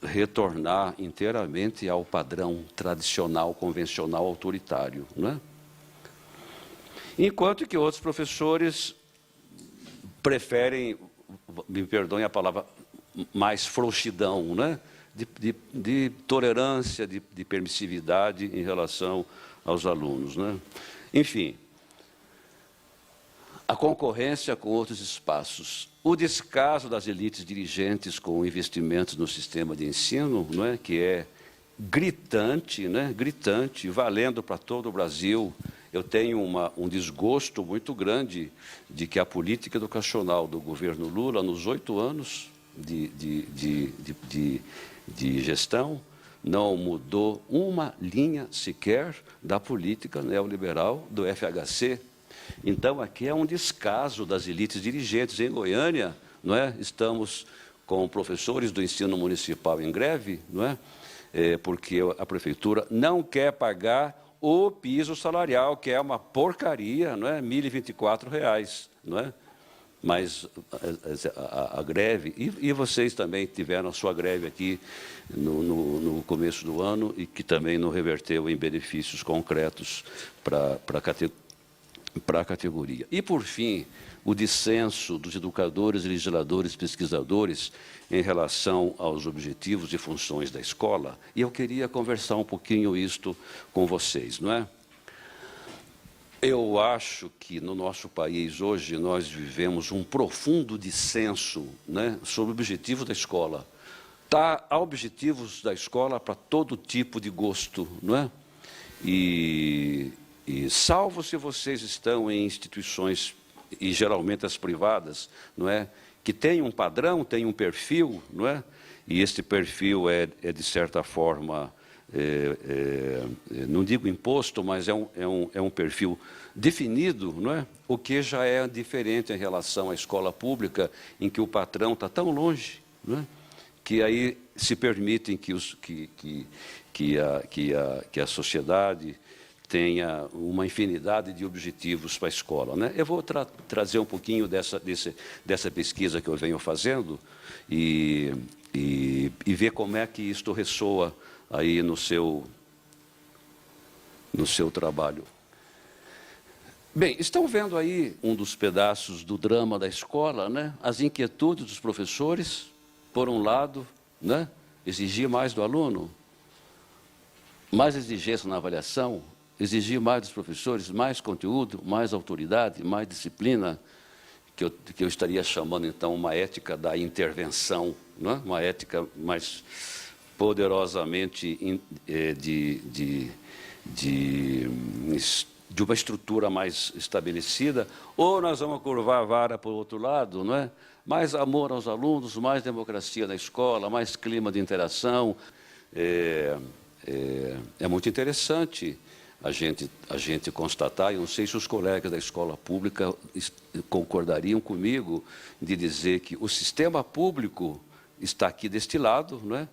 retornar inteiramente ao padrão tradicional, convencional, autoritário, não é? Enquanto que outros professores preferem, me perdoem a palavra, mais frouxidão, né? de tolerância, de permissividade em relação aos alunos, né? Enfim, a concorrência com outros espaços, o descaso das elites dirigentes com investimentos no sistema de ensino, não é? Que é gritante, né? Gritante, valendo para todo o Brasil. Eu tenho um desgosto muito grande de que a política educacional do governo Lula, nos 8 anos de gestão, não mudou uma linha sequer da política neoliberal do FHC. Então, aqui é um descaso das elites dirigentes. Em Goiânia, não é? Estamos com professores do ensino municipal em greve, não é? Porque a prefeitura não quer pagar o piso salarial, que é uma porcaria, não é? R$ 1.024, não é? Mas a greve, e vocês também tiveram a sua greve aqui no começo do ano, e que também não reverteu em benefícios concretos para a categoria. E, por fim, o dissenso dos educadores, legisladores, pesquisadores em relação aos objetivos e funções da escola. E eu queria conversar um pouquinho isto com vocês, não é? Eu acho que no nosso país hoje nós vivemos um profundo dissenso, né, sobre o objetivo da escola. Há objetivos da escola para todo tipo de gosto, não é? E salvo se vocês estão em instituições, e geralmente as privadas, não é, que tem um padrão, tem um perfil, não é? E este perfil é de certa forma, não digo imposto, mas é um perfil definido, não é? O que já é diferente em relação à escola pública, em que o patrão está tão longe, não é? Que aí se permitem que a sociedade tenha uma infinidade de objetivos para a escola, né? Eu vou trazer um pouquinho dessa pesquisa que eu venho fazendo e ver como é que isto ressoa aí no seu trabalho. Bem, estão vendo aí um dos pedaços do drama da escola, né? As inquietudes dos professores, por um lado, né, exigir mais do aluno, mais exigência na avaliação, exigir mais dos professores, mais conteúdo, mais autoridade, mais disciplina, que eu estaria chamando, então, uma ética da intervenção, né? Uma ética mais poderosamente de uma estrutura mais estabelecida, ou nós vamos curvar a vara para o outro lado, não é? Mais amor aos alunos, mais democracia na escola, mais clima de interação. É muito interessante a gente constatar, e não sei se os colegas da escola pública concordariam comigo, de dizer que o sistema público está aqui deste lado, não é?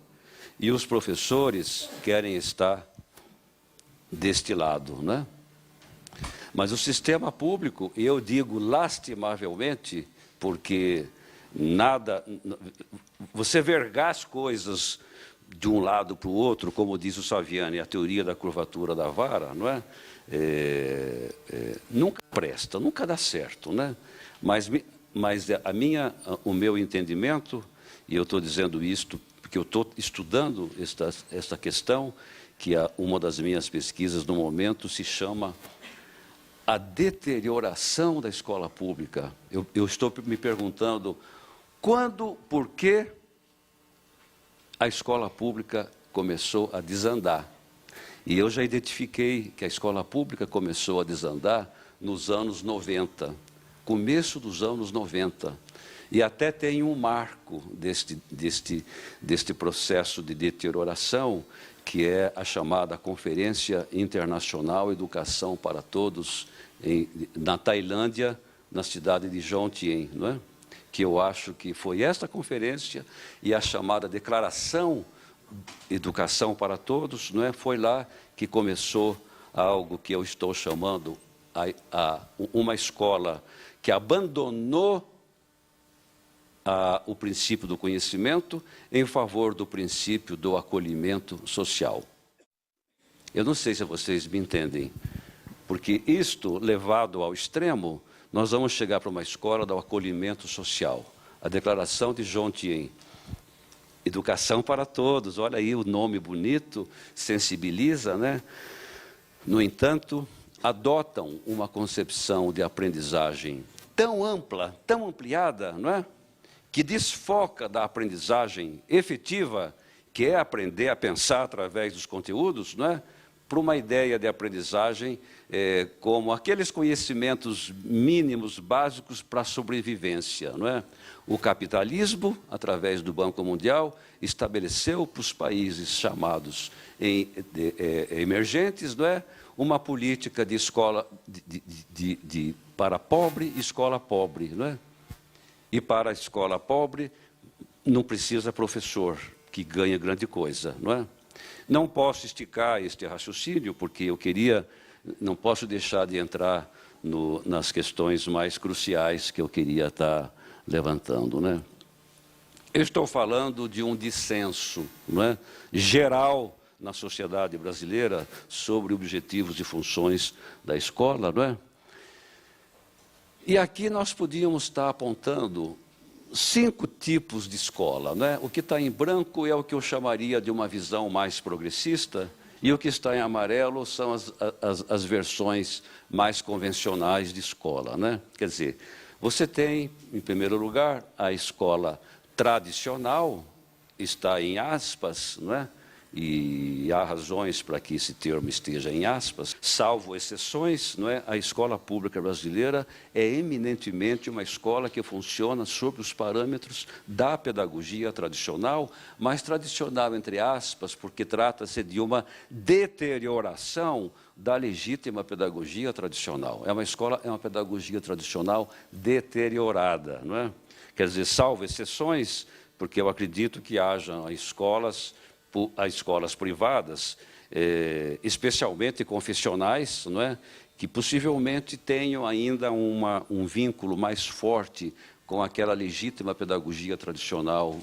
E os professores querem estar deste lado, né? Mas o sistema público, eu digo lastimavelmente, porque você vergar as coisas de um lado para o outro, como diz o Saviani, a teoria da curvatura da vara, não é? Nunca presta, nunca dá certo, né? Mas o meu entendimento, e eu estou dizendo isto porque eu estou estudando esta questão, que uma das minhas pesquisas no momento se chama a deterioração da escola pública. Eu estou me perguntando quando, por que a escola pública começou a desandar. E eu já identifiquei que a escola pública começou a desandar nos anos 90, começo dos anos 90. E até tem um marco deste processo de deterioração, que é a chamada Conferência Internacional Educação para Todos, na Tailândia, na cidade de Jomtien, não é? Que eu acho que foi esta conferência e a chamada Declaração Educação para Todos, não é? Foi lá que começou algo que eu estou chamando uma escola que abandonou o princípio do conhecimento em favor do princípio do acolhimento social. Eu não sei se vocês me entendem, porque isto, levado ao extremo, nós vamos chegar para uma escola do acolhimento social. A Declaração de Jomtien, Educação para Todos, olha aí o nome bonito, sensibiliza, né? No entanto, adotam uma concepção de aprendizagem tão ampla, tão ampliada, não é? Que desfoca da aprendizagem efetiva, que é aprender a pensar através dos conteúdos, não é? Para uma ideia de aprendizagem como aqueles conhecimentos mínimos, básicos para a sobrevivência, não é? O capitalismo, através do Banco Mundial, estabeleceu para os países chamados emergentes, não é? Uma política de escola para pobre e escola pobre, não é? E para a escola pobre não precisa professor, que ganha grande coisa, não é? Não posso esticar este raciocínio, porque não posso deixar de entrar nas questões mais cruciais que eu queria estar levantando, né? Eu estou falando de um dissenso, não é? Geral na sociedade brasileira sobre objetivos e funções da escola, não é? E aqui nós podíamos estar apontando 5 tipos de escola, né? O que está em branco é o que eu chamaria de uma visão mais progressista, e o que está em amarelo são as versões mais convencionais de escola, né? Quer dizer, você tem, em primeiro lugar, a escola tradicional, está em aspas, não é? E há razões para que esse termo esteja em aspas, salvo exceções, não é? A escola pública brasileira é eminentemente uma escola que funciona sob os parâmetros da pedagogia tradicional, mas tradicional entre aspas, porque trata-se de uma deterioração da legítima pedagogia tradicional. É uma pedagogia tradicional deteriorada, não é? Quer dizer, salvo exceções, porque eu acredito que haja escolas privadas, especialmente confessionais, não é? Que possivelmente tenham ainda um vínculo mais forte com aquela legítima pedagogia tradicional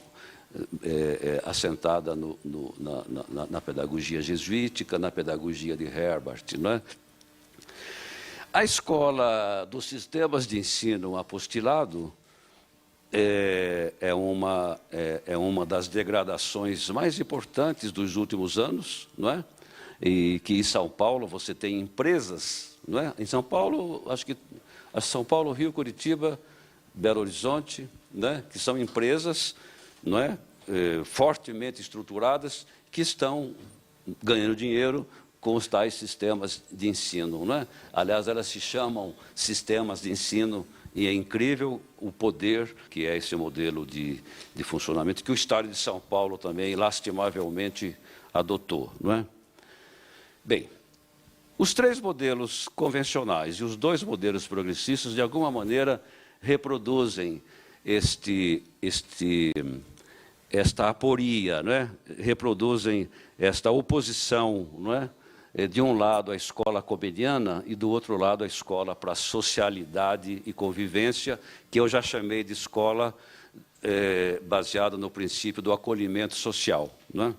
assentada na pedagogia jesuítica, na pedagogia de Herbart, não é? A escola dos sistemas de ensino apostilado é uma das degradações mais importantes dos últimos anos, não é? E que em São Paulo você tem empresas, não é? Em São Paulo, acho que São Paulo, Rio, Curitiba, Belo Horizonte, né? Que são empresas, não é? Fortemente estruturadas que estão ganhando dinheiro com os tais sistemas de ensino, não é? Aliás, elas se chamam sistemas de ensino e é incrível o poder que é esse modelo de funcionamento que o Estado de São Paulo também, lastimavelmente, adotou, não é? Bem, os 3 modelos convencionais e os 2 modelos progressistas, de alguma maneira, reproduzem esta aporia, não é? Reproduzem esta oposição, não é? De um lado a escola comeniana e do outro lado a escola para socialidade e convivência, que eu já chamei de escola baseada no princípio do acolhimento social, não é?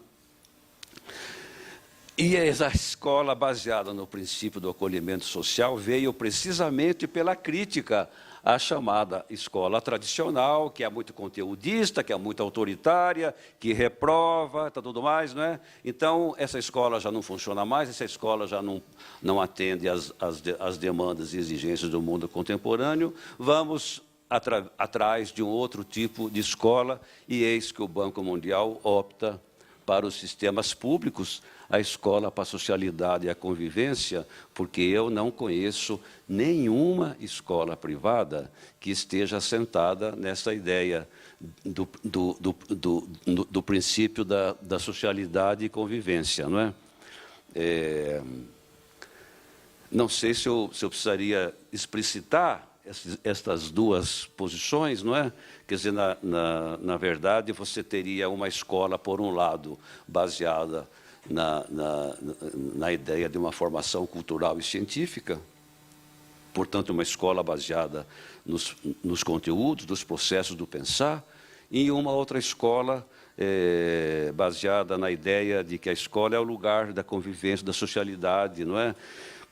E essa escola baseada no princípio do acolhimento social veio precisamente pela crítica à chamada escola tradicional, que é muito conteudista, que é muito autoritária, que reprova, tudo mais, não é? Então, essa escola já não funciona mais, essa escola já não atende às demandas e exigências do mundo contemporâneo. Vamos atrás de um outro tipo de escola, e eis que o Banco Mundial opta para os sistemas públicos, a escola para a socialidade e a convivência, porque eu não conheço nenhuma escola privada que esteja assentada nessa ideia do princípio da socialidade e convivência, não é? Não sei se eu precisaria explicitar estas 2 posições, não é? Quer dizer, na verdade, você teria uma escola, por um lado, baseada na ideia de uma formação cultural e científica, portanto, uma escola baseada nos conteúdos, nos processos do pensar, e uma outra escola baseada na ideia de que a escola é o lugar da convivência, da socialidade, não é?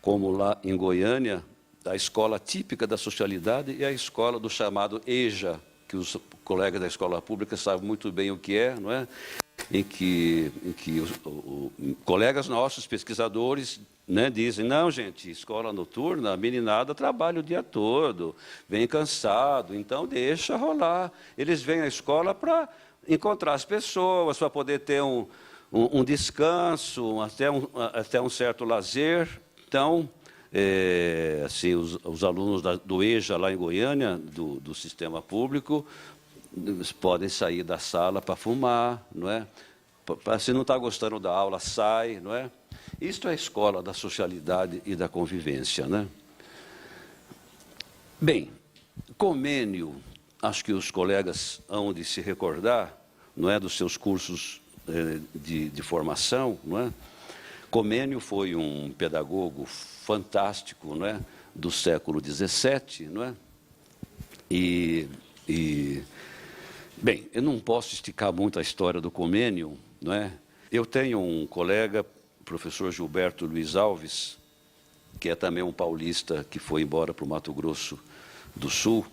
Como lá em Goiânia, a escola típica da socialidade é a escola do chamado EJA, que os colegas da escola pública sabem muito bem o que é, não é? Em que colegas nossos, pesquisadores, né, dizem, não, gente, escola noturna, a meninada trabalha o dia todo, vem cansado, então deixa rolar. Eles vêm à escola para encontrar as pessoas, para poder ter um descanso, até um certo lazer. Então, assim, os alunos do EJA, lá em Goiânia, do sistema público, podem sair da sala para fumar, não é? Se não está gostando da aula, sai, não é? Isto é a escola da socialidade e da convivência, né? Bem, Comênio, acho que os colegas hão de se recordar, não é, dos seus cursos de formação, não é? Comênio foi um pedagogo fantástico, não é, do século XVII, não é? Bem, eu não posso esticar muito a história do Comênio, não é? Eu tenho um colega, professor Gilberto Luiz Alves, que é também um paulista que foi embora para o Mato Grosso do Sul,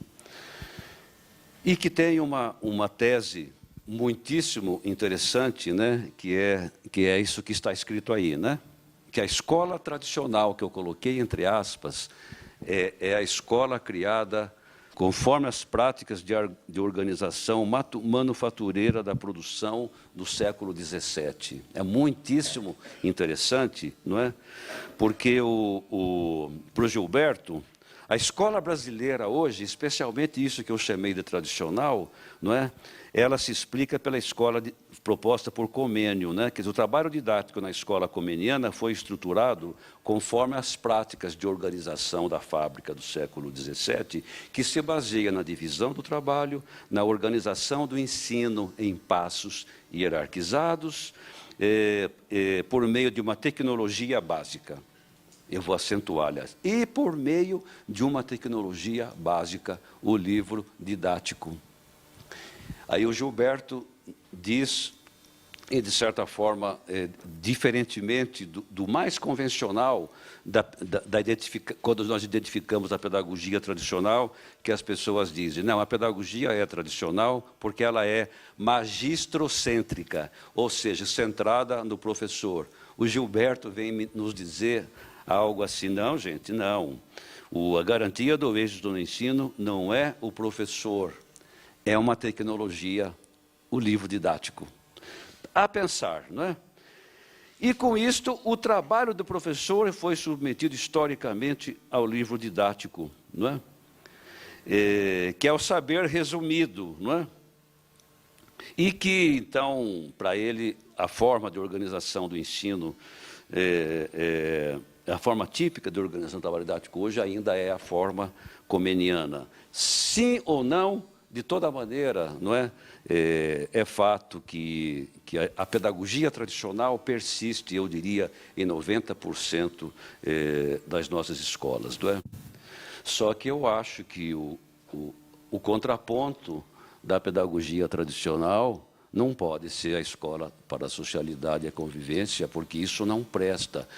e que tem uma tese muitíssimo interessante, né? que é isso que está escrito aí, né? Que a escola tradicional, que eu coloquei entre aspas, é a escola criada conforme as práticas de organização manufatureira da produção do século XVII. É muitíssimo interessante, não é? Porque para o Gilberto, a escola brasileira hoje, especialmente isso que eu chamei de tradicional, não é? Ela se explica pela escola proposta por Comênio, né? Quer dizer, o trabalho didático na escola comeniana foi estruturado conforme as práticas de organização da fábrica do século XVII, que se baseia na divisão do trabalho, na organização do ensino em passos hierarquizados, por meio de uma tecnologia básica. Eu vou acentuar, aliás, e por meio de uma tecnologia básica, o livro didático. Aí o Gilberto diz e, de certa forma, diferentemente do mais convencional, quando nós identificamos a pedagogia tradicional, que as pessoas dizem, não, a pedagogia é tradicional porque ela é magistrocêntrica, ou seja, centrada no professor. O Gilberto vem nos dizer algo assim, não, gente, não. A garantia do êxito no ensino não é o professor, é uma tecnologia, o livro didático. A pensar, não é? E com isto, o trabalho do professor foi submetido historicamente ao livro didático, não é? Que é o saber resumido, não é? E que, então, para ele, a forma de organização do ensino, a forma típica de organização do trabalho didático hoje ainda é a forma comeniana. Sim ou não, de toda maneira, não é? É fato que a pedagogia tradicional persiste, eu diria, em 90% das nossas escolas, não é? Só que eu acho que o contraponto da pedagogia tradicional não pode ser a escola para a socialidade e a convivência, porque isso não presta.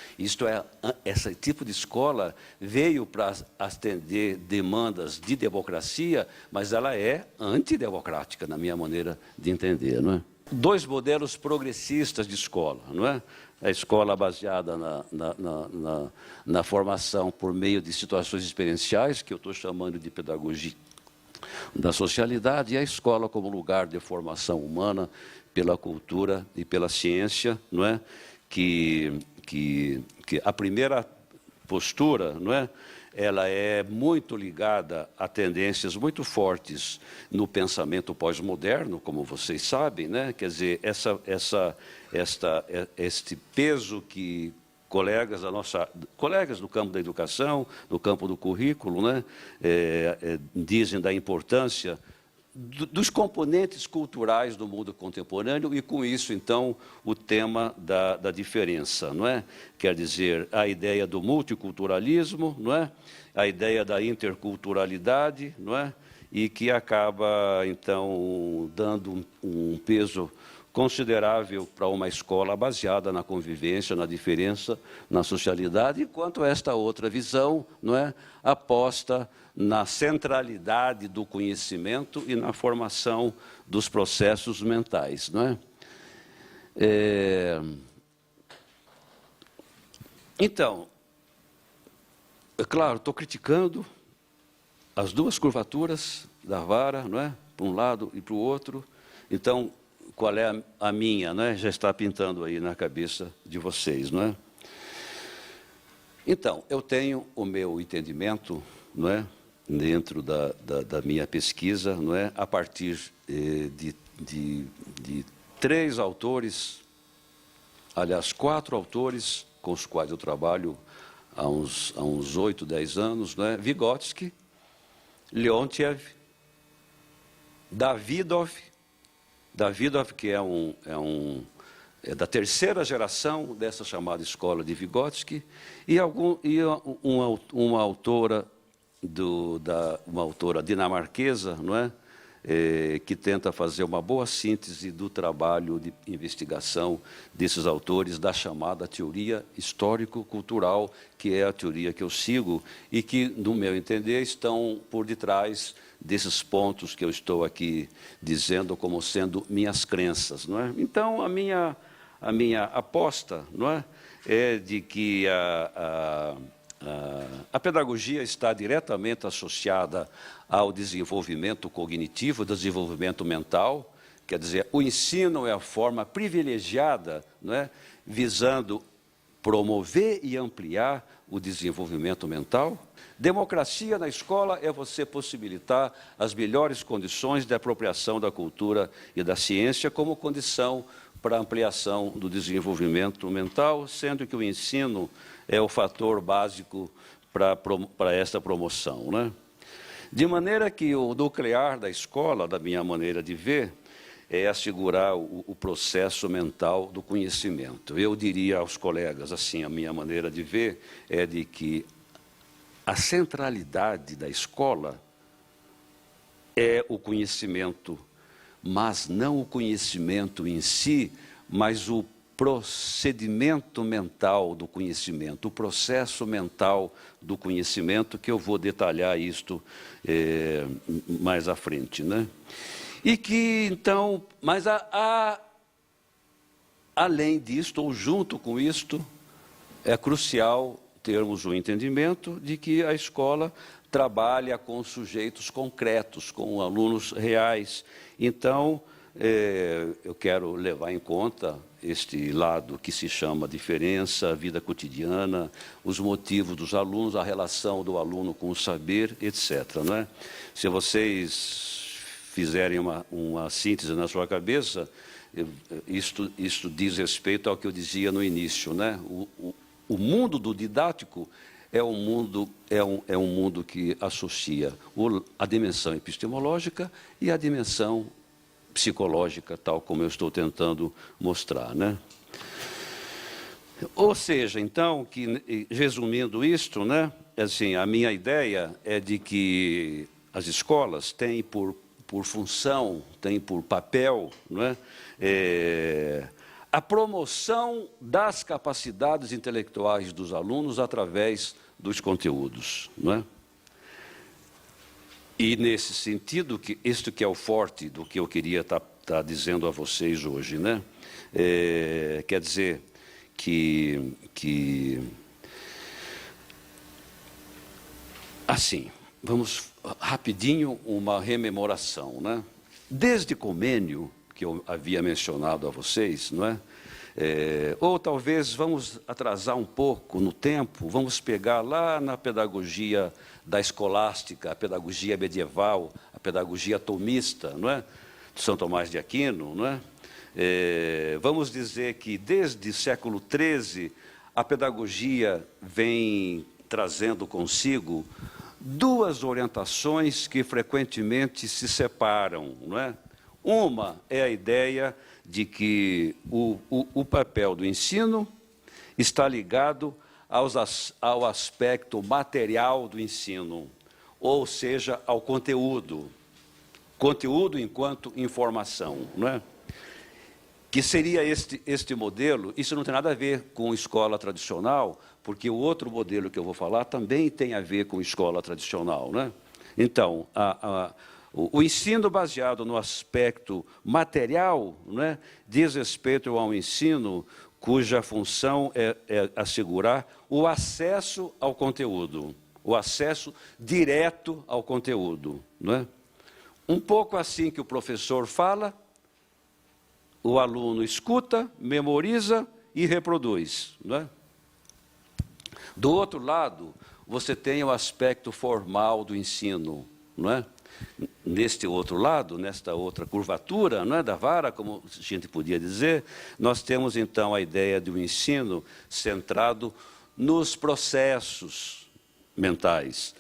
Esse tipo de escola veio para atender demandas de democracia, mas ela é antidemocrática, na minha maneira de entender, não é? Dois modelos progressistas de escola, não é? A escola baseada na formação por meio de situações experienciais, que eu estou chamando de pedagogia da socialidade, e a escola como lugar de formação humana pela cultura e pela ciência, não é? Que a primeira postura, não é? Ela é muito ligada a tendências muito fortes no pensamento pós-moderno, como vocês sabem, né? Quer dizer, este peso que colegas do campo da educação, do campo do currículo, né, dizem da importância dos componentes culturais do mundo contemporâneo e, com isso, então, o tema da diferença, não é? Quer dizer, a ideia do multiculturalismo, não é? A ideia da interculturalidade, não é? E que acaba, então, dando um peso considerável para uma escola baseada na convivência, na diferença, na socialidade, enquanto esta outra visão, não é, aposta na centralidade do conhecimento e na formação dos processos mentais, não é? Então, é claro, estou criticando as duas curvaturas da vara, não é? Para um lado e para o outro. Então, qual é a minha, não é? Já está pintando aí na cabeça de vocês, não é? Então, eu tenho o meu entendimento, não é? Dentro da minha pesquisa, não é? A partir de 3 autores, aliás, 4 autores com os quais eu trabalho há uns 8, 10 anos, não é? Vygotsky, Leontiev, Davidov, que é da terceira geração dessa chamada escola de Vygotsky, e uma autora uma autora dinamarquesa, não é? Que tenta fazer uma boa síntese do trabalho de investigação desses autores da chamada teoria histórico-cultural, que é a teoria que eu sigo e que, no meu entender, estão por detrás desses pontos que eu estou aqui dizendo como sendo minhas crenças, não é? Então, a minha aposta, não é de que a pedagogia está diretamente associada ao desenvolvimento cognitivo, desenvolvimento mental, quer dizer, o ensino é a forma privilegiada, não é, visando promover e ampliar o desenvolvimento mental. Democracia na escola é você possibilitar as melhores condições de apropriação da cultura e da ciência como condição para a ampliação do desenvolvimento mental, sendo que o ensino é o fator básico para esta promoção, né? De maneira que o nuclear da escola, da minha maneira de ver, é assegurar o processo mental do conhecimento. Eu diria aos colegas, assim, a minha maneira de ver é de que a centralidade da escola é o conhecimento, mas não o conhecimento em si, mas o procedimento mental do conhecimento, o processo mental do conhecimento, que eu vou detalhar isto mais à frente, né? E que, então, mas além disto, ou junto com isto, é crucial termos o entendimento de que a escola trabalha com sujeitos concretos, com alunos reais. Então, eu quero levar em conta este lado que se chama diferença, vida cotidiana, os motivos dos alunos, a relação do aluno com o saber, etc. Não é? Se vocês fizerem uma síntese na sua cabeça, isto diz respeito ao que eu dizia no início, né? O mundo do didático é um mundo que associa a dimensão epistemológica e a dimensão psicológica, tal como eu estou tentando mostrar, né? Ou seja, então, resumindo isto, né, assim, a minha ideia é de que as escolas têm por função, têm por papel, não é, a promoção das capacidades intelectuais dos alunos através dos conteúdos, não é? E, nesse sentido, isto que é o forte do que eu queria estar dizendo a vocês hoje, né? Quer dizer que... Assim, vamos rapidinho uma rememoração, né? Desde Comênio, que eu havia mencionado a vocês, não é? Ou talvez vamos atrasar um pouco no tempo, vamos pegar lá na pedagogia da escolástica, a pedagogia medieval, a pedagogia tomista, não é? De São Tomás de Aquino, não é? Vamos dizer que desde o século XIII a pedagogia vem trazendo consigo duas orientações que frequentemente se separam, não é? Uma é a ideia de que o papel do ensino está ligado ao aspecto material do ensino, ou seja, ao conteúdo enquanto informação, não é? Que seria este modelo. Isso não tem nada a ver com escola tradicional, porque o outro modelo que eu vou falar também tem a ver com escola tradicional, né? Então, o ensino baseado no aspecto material, né, diz respeito ao ensino cuja função é assegurar o acesso ao conteúdo, o acesso direto ao conteúdo, não é? Um pouco assim que o professor fala, o aluno escuta, memoriza e reproduz, não é? Do outro lado, você tem o aspecto formal do ensino, não é? Neste outro lado, nesta outra curvatura, não é, da vara, como a gente podia dizer, nós temos então a ideia de um ensino centrado nos processos mentais.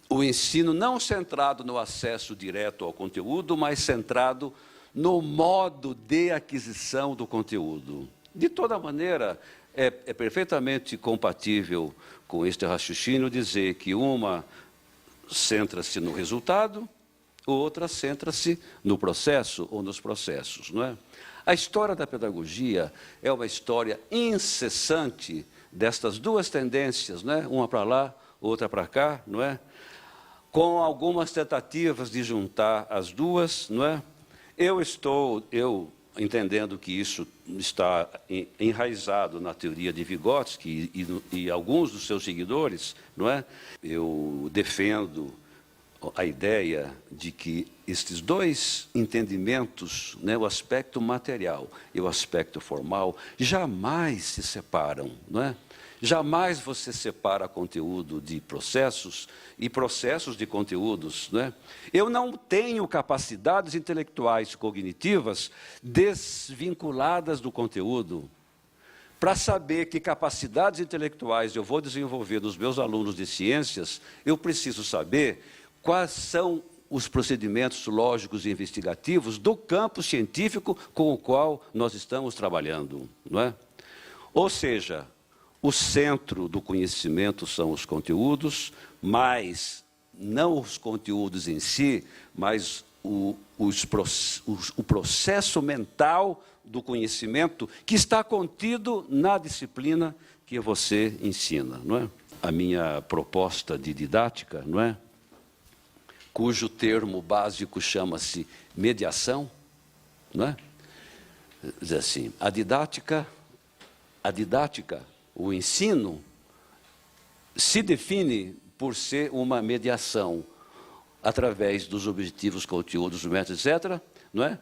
O ensino não centrado no acesso direto ao conteúdo, mas centrado no modo de aquisição do conteúdo. De toda maneira, é perfeitamente compatível com este raciocínio dizer que uma centra-se no resultado, outra centra-se no processo ou nos processos, não é? A história da pedagogia é uma história incessante destas duas tendências, não é? Uma para lá, outra para cá, não é? Com algumas tentativas de juntar as duas, não é? Eu entendendo que isso está enraizado na teoria de Vygotsky e alguns dos seus seguidores, não é? Eu defendo a ideia de que estes dois entendimentos, né, o aspecto material e o aspecto formal, jamais se separam, não é? Jamais você separa conteúdo de processos e processos de conteúdos, né? Eu não tenho capacidades intelectuais cognitivas desvinculadas do conteúdo. Para saber que capacidades intelectuais eu vou desenvolver nos meus alunos de ciências, eu preciso saber quais são os procedimentos lógicos e investigativos do campo científico com o qual nós estamos trabalhando, não é? Ou seja, o centro do conhecimento são os conteúdos, mas não os conteúdos em si, mas o processo mental do conhecimento que está contido na disciplina que você ensina, não é? A minha proposta de didática, não é? Cujo termo básico chama-se mediação, não é? Diz assim, a didática, o ensino, se define por ser uma mediação através dos objetivos, conteúdos, métodos, etc., não é?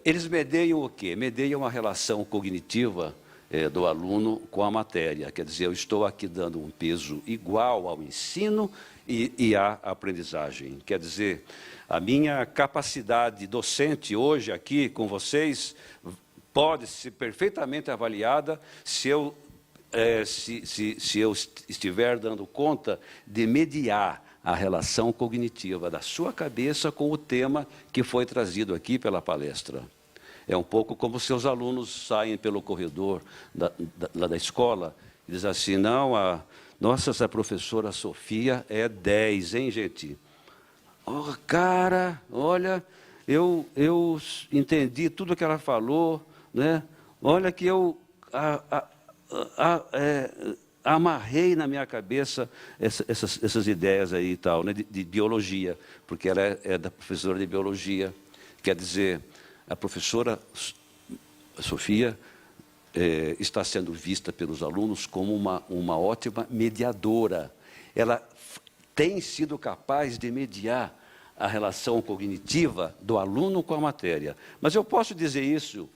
Eles medeiam o quê? Medeiam a relação cognitiva do aluno com a matéria. Quer dizer, eu estou aqui dando um peso igual ao ensino e à aprendizagem. Quer dizer, a minha capacidade docente hoje aqui com vocês pode ser perfeitamente avaliada se eu estiver dando conta de mediar a relação cognitiva da sua cabeça com o tema que foi trazido aqui pela palestra. É um pouco como se os alunos saem pelo corredor da escola e dizem assim, não, nossa, essa professora Sofia é 10, hein, gente? Oh, cara, olha, eu entendi tudo que ela falou, né? Olha que eu amarrei na minha cabeça essas ideias aí e tal, né, de biologia, porque ela é da professora de biologia. Quer dizer, a professora Sofia está sendo vista pelos alunos como uma ótima mediadora. Ela tem sido capaz de mediar a relação cognitiva do aluno com a matéria. Mas eu posso dizer isso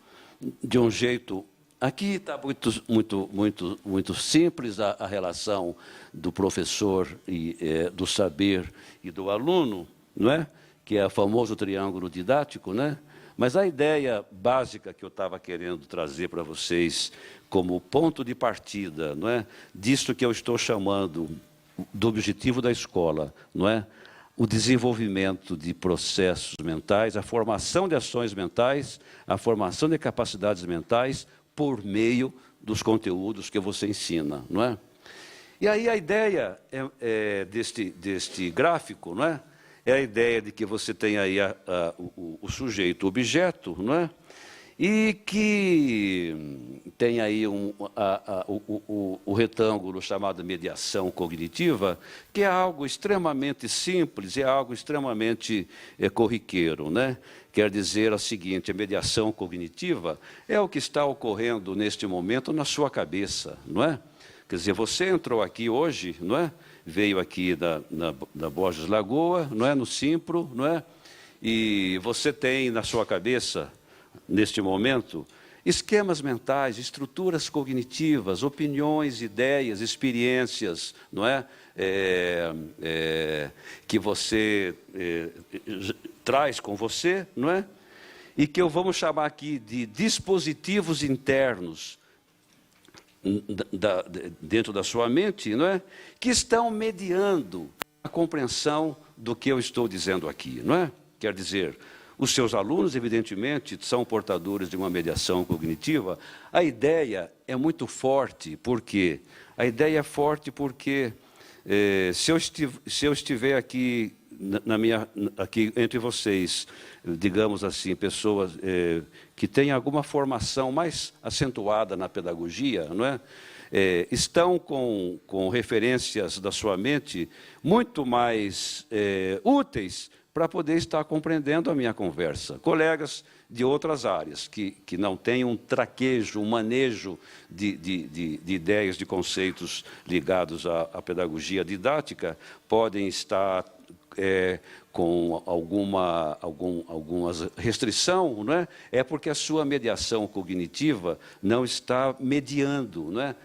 de um jeito... Aqui está muito simples a relação do professor e do saber e do aluno, não é? Que é o famoso triângulo didático, né? Mas a ideia básica que eu estava querendo trazer para vocês como ponto de partida, não é? Disso que eu estou chamando do objetivo da escola, não é? O desenvolvimento de processos mentais, a formação de ações mentais, a formação de capacidades mentais por meio dos conteúdos que você ensina, não é? E aí a ideia deste gráfico, não é? É a ideia de que você tem aí o sujeito, o objeto, não é? E que tem aí o retângulo chamado mediação cognitiva, que é algo extremamente simples, é algo extremamente corriqueiro, né? Quer dizer o seguinte, a mediação cognitiva é o que está ocorrendo neste momento na sua cabeça, não é? Quer dizer, você entrou aqui hoje, não é? Veio aqui da Borges Lagoa, não é? No Simpro, não é? E você tem na sua cabeça, neste momento, esquemas mentais, estruturas cognitivas, opiniões, ideias, experiências, não é? Que você traz com você, não é? E que eu vamos chamar aqui de dispositivos internos dentro da sua mente, não é? Que estão mediando a compreensão do que eu estou dizendo aqui, não é? Quer dizer, os seus alunos, evidentemente, são portadores de uma mediação cognitiva. A ideia é muito forte, por quê? A ideia é forte porque, se eu estiver aqui, aqui entre vocês, digamos assim, pessoas que têm alguma formação mais acentuada na pedagogia, não é? Estão com referências da sua mente muito mais úteis para poder estar compreendendo a minha conversa. Colegas de outras áreas, que não têm um traquejo, um manejo de ideias, de conceitos ligados à pedagogia didática, podem estar com alguma restrição, não é? É porque a sua mediação cognitiva não está mediando, não é?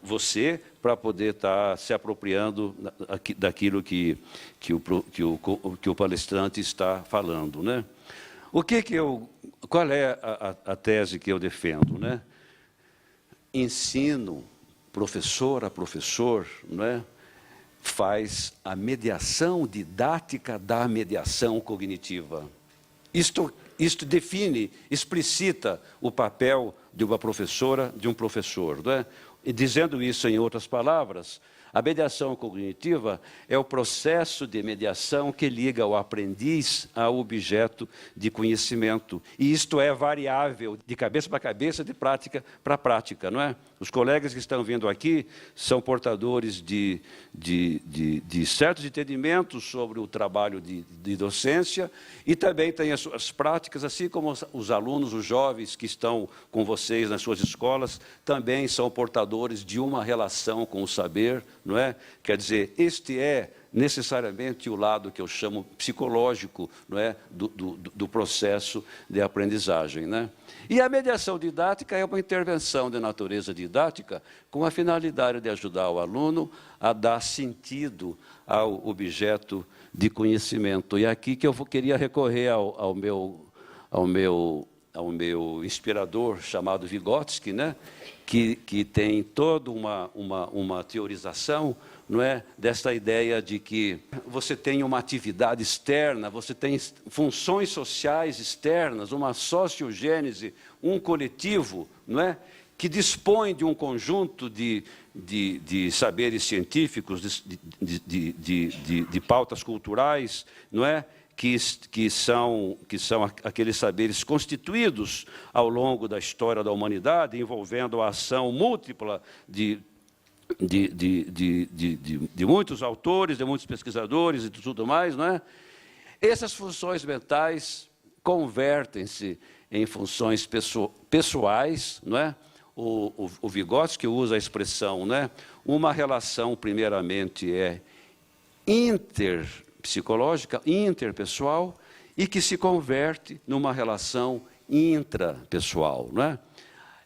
Você para poder estar se apropriando daquilo que o palestrante está falando, né? Qual é a tese que eu defendo, né? Ensino, professor a professor, não é? Faz a mediação didática da mediação cognitiva. Isto define, explicita o papel de uma professora, de um professor, não é? E dizendo isso em outras palavras, A mediação cognitiva é o processo de mediação que liga o aprendiz ao objeto de conhecimento. E isto é variável de cabeça para cabeça, de prática para prática, não é? Os colegas que estão vindo aqui são portadores de certos entendimentos sobre o trabalho de docência e também têm as suas práticas, assim como os alunos, os jovens que estão com vocês nas suas escolas, também são portadores de uma relação com o saber, não é? Quer dizer, este é necessariamente o lado que eu chamo psicológico, não é? do processo de aprendizagem, né? E a mediação didática é uma intervenção de natureza didática com a finalidade de ajudar o aluno a dar sentido ao objeto de conhecimento. E aqui que eu queria recorrer ao meu inspirador chamado Vygotsky, né? que tem toda uma teorização, não é, dessa ideia de que você tem uma atividade externa, você tem funções sociais externas, uma sociogênese, um coletivo, não é, que dispõe de um conjunto de saberes científicos, de pautas culturais, não é, que são aqueles saberes constituídos ao longo da história da humanidade, envolvendo a ação múltipla de muitos autores, de muitos pesquisadores e tudo mais, não é? Essas funções mentais convertem-se em funções pessoais, não é? O Vygotsky usa a expressão, né? Uma relação, primeiramente, é interpsicológica, interpessoal, e que se converte numa relação intrapessoal, não é?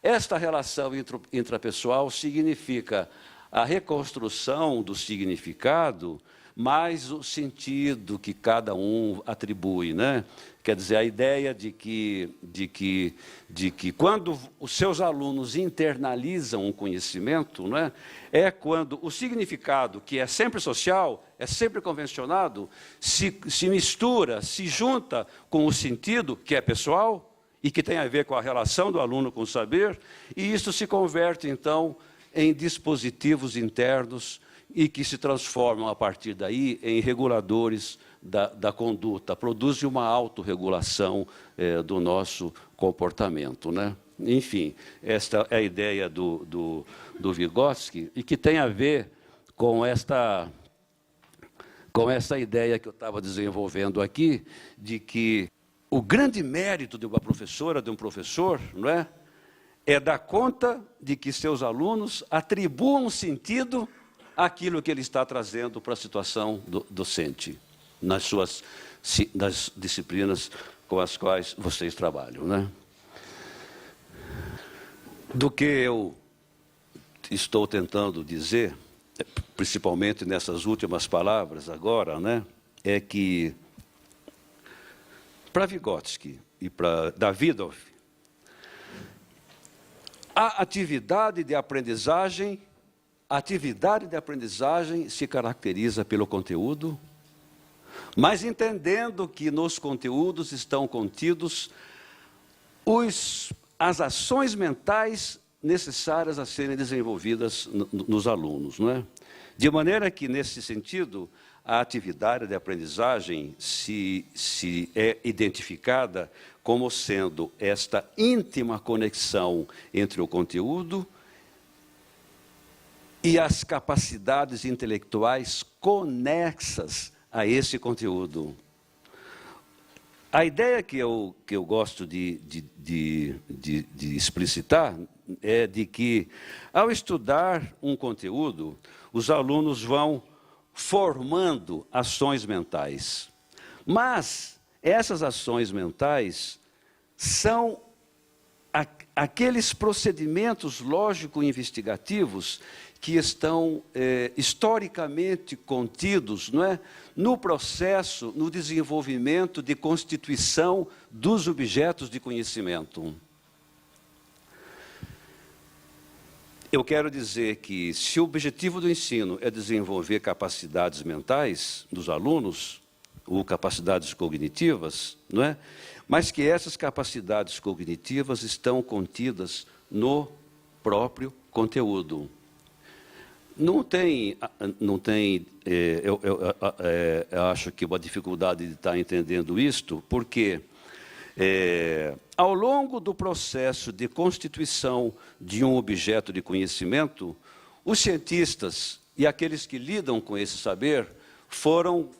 Esta relação intrapessoal significa a reconstrução do significado, mais o sentido que cada um atribui, né? Quer dizer, a ideia de que quando os seus alunos internalizam um conhecimento, não é? É quando o significado, que é sempre social, é sempre convencionado, se mistura, se junta com o sentido, que é pessoal, e que tem a ver com a relação do aluno com o saber, e isso se converte, então, em dispositivos internos e que se transformam, a partir daí, em reguladores da conduta, produzem uma autorregulação do nosso comportamento, né? Enfim, esta é a ideia do Vygotsky, e que tem a ver com essa ideia que eu estava desenvolvendo aqui, de que o grande mérito de uma professora, de um professor, não é? É dar conta de que seus alunos atribuam sentido àquilo que ele está trazendo para a situação docente, nas disciplinas com as quais vocês trabalham, né? Do que eu estou tentando dizer, principalmente nessas últimas palavras agora, né, é que, para Vygotsky e para Davidov, a atividade de aprendizagem se caracteriza pelo conteúdo, mas entendendo que nos conteúdos estão contidos as ações mentais necessárias a serem desenvolvidas nos alunos, não é? De maneira que, nesse sentido, a atividade de aprendizagem se é identificada como sendo esta íntima conexão entre o conteúdo e as capacidades intelectuais conexas a esse conteúdo. A ideia que eu gosto de explicitar é de que, ao estudar um conteúdo, os alunos vão formando ações mentais. Mas essas ações mentais são aqueles procedimentos lógico-investigativos que estão historicamente contidos, não é, no processo, no desenvolvimento de constituição dos objetos de conhecimento. Eu quero dizer que, se o objetivo do ensino é desenvolver capacidades mentais dos alunos, ou capacidades cognitivas, não é? Mas que essas capacidades cognitivas estão contidas no próprio conteúdo. Eu acho que uma dificuldade de estar entendendo isto, porque ao longo do processo de constituição de um objeto de conhecimento, os cientistas e aqueles que lidam com esse saber foram